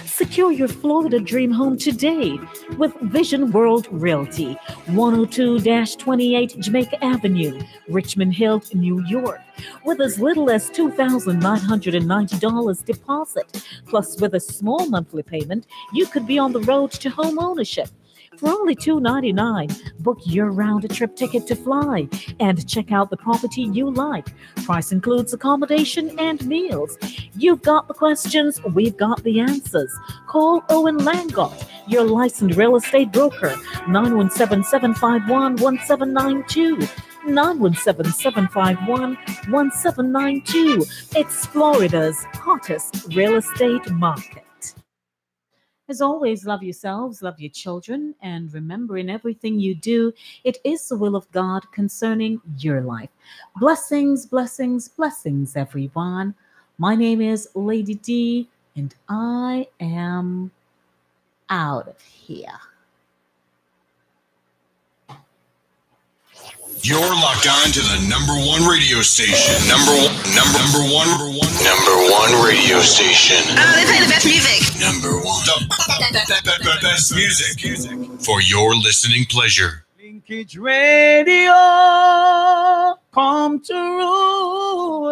[SPEAKER 1] Secure your Florida dream home today with Vision World Realty, 102-28 Jamaica Avenue, Richmond Hill, New York. With as little as $2,990 deposit, plus with a small monthly payment, you could be on the road to home ownership. for only $2.99. Book your round trip ticket to fly and check out the property you like. Price includes accommodation and meals. You've got the questions, we've got the answers. Call Owen Langott, your licensed real estate broker, 917-751-1792. 917-751-1792. It's Florida's hottest real estate market. As always, love yourselves, love your children, and remember in everything you do, it is the will of God concerning your life. Blessings, blessings, blessings, everyone. My name is Lady D, and I am out of here.
[SPEAKER 10] You're locked on to the number one radio station. Number one radio station.
[SPEAKER 11] They play the best music.
[SPEAKER 10] Number one. The best music for your listening pleasure.
[SPEAKER 2] Linkage Radio, come to rule.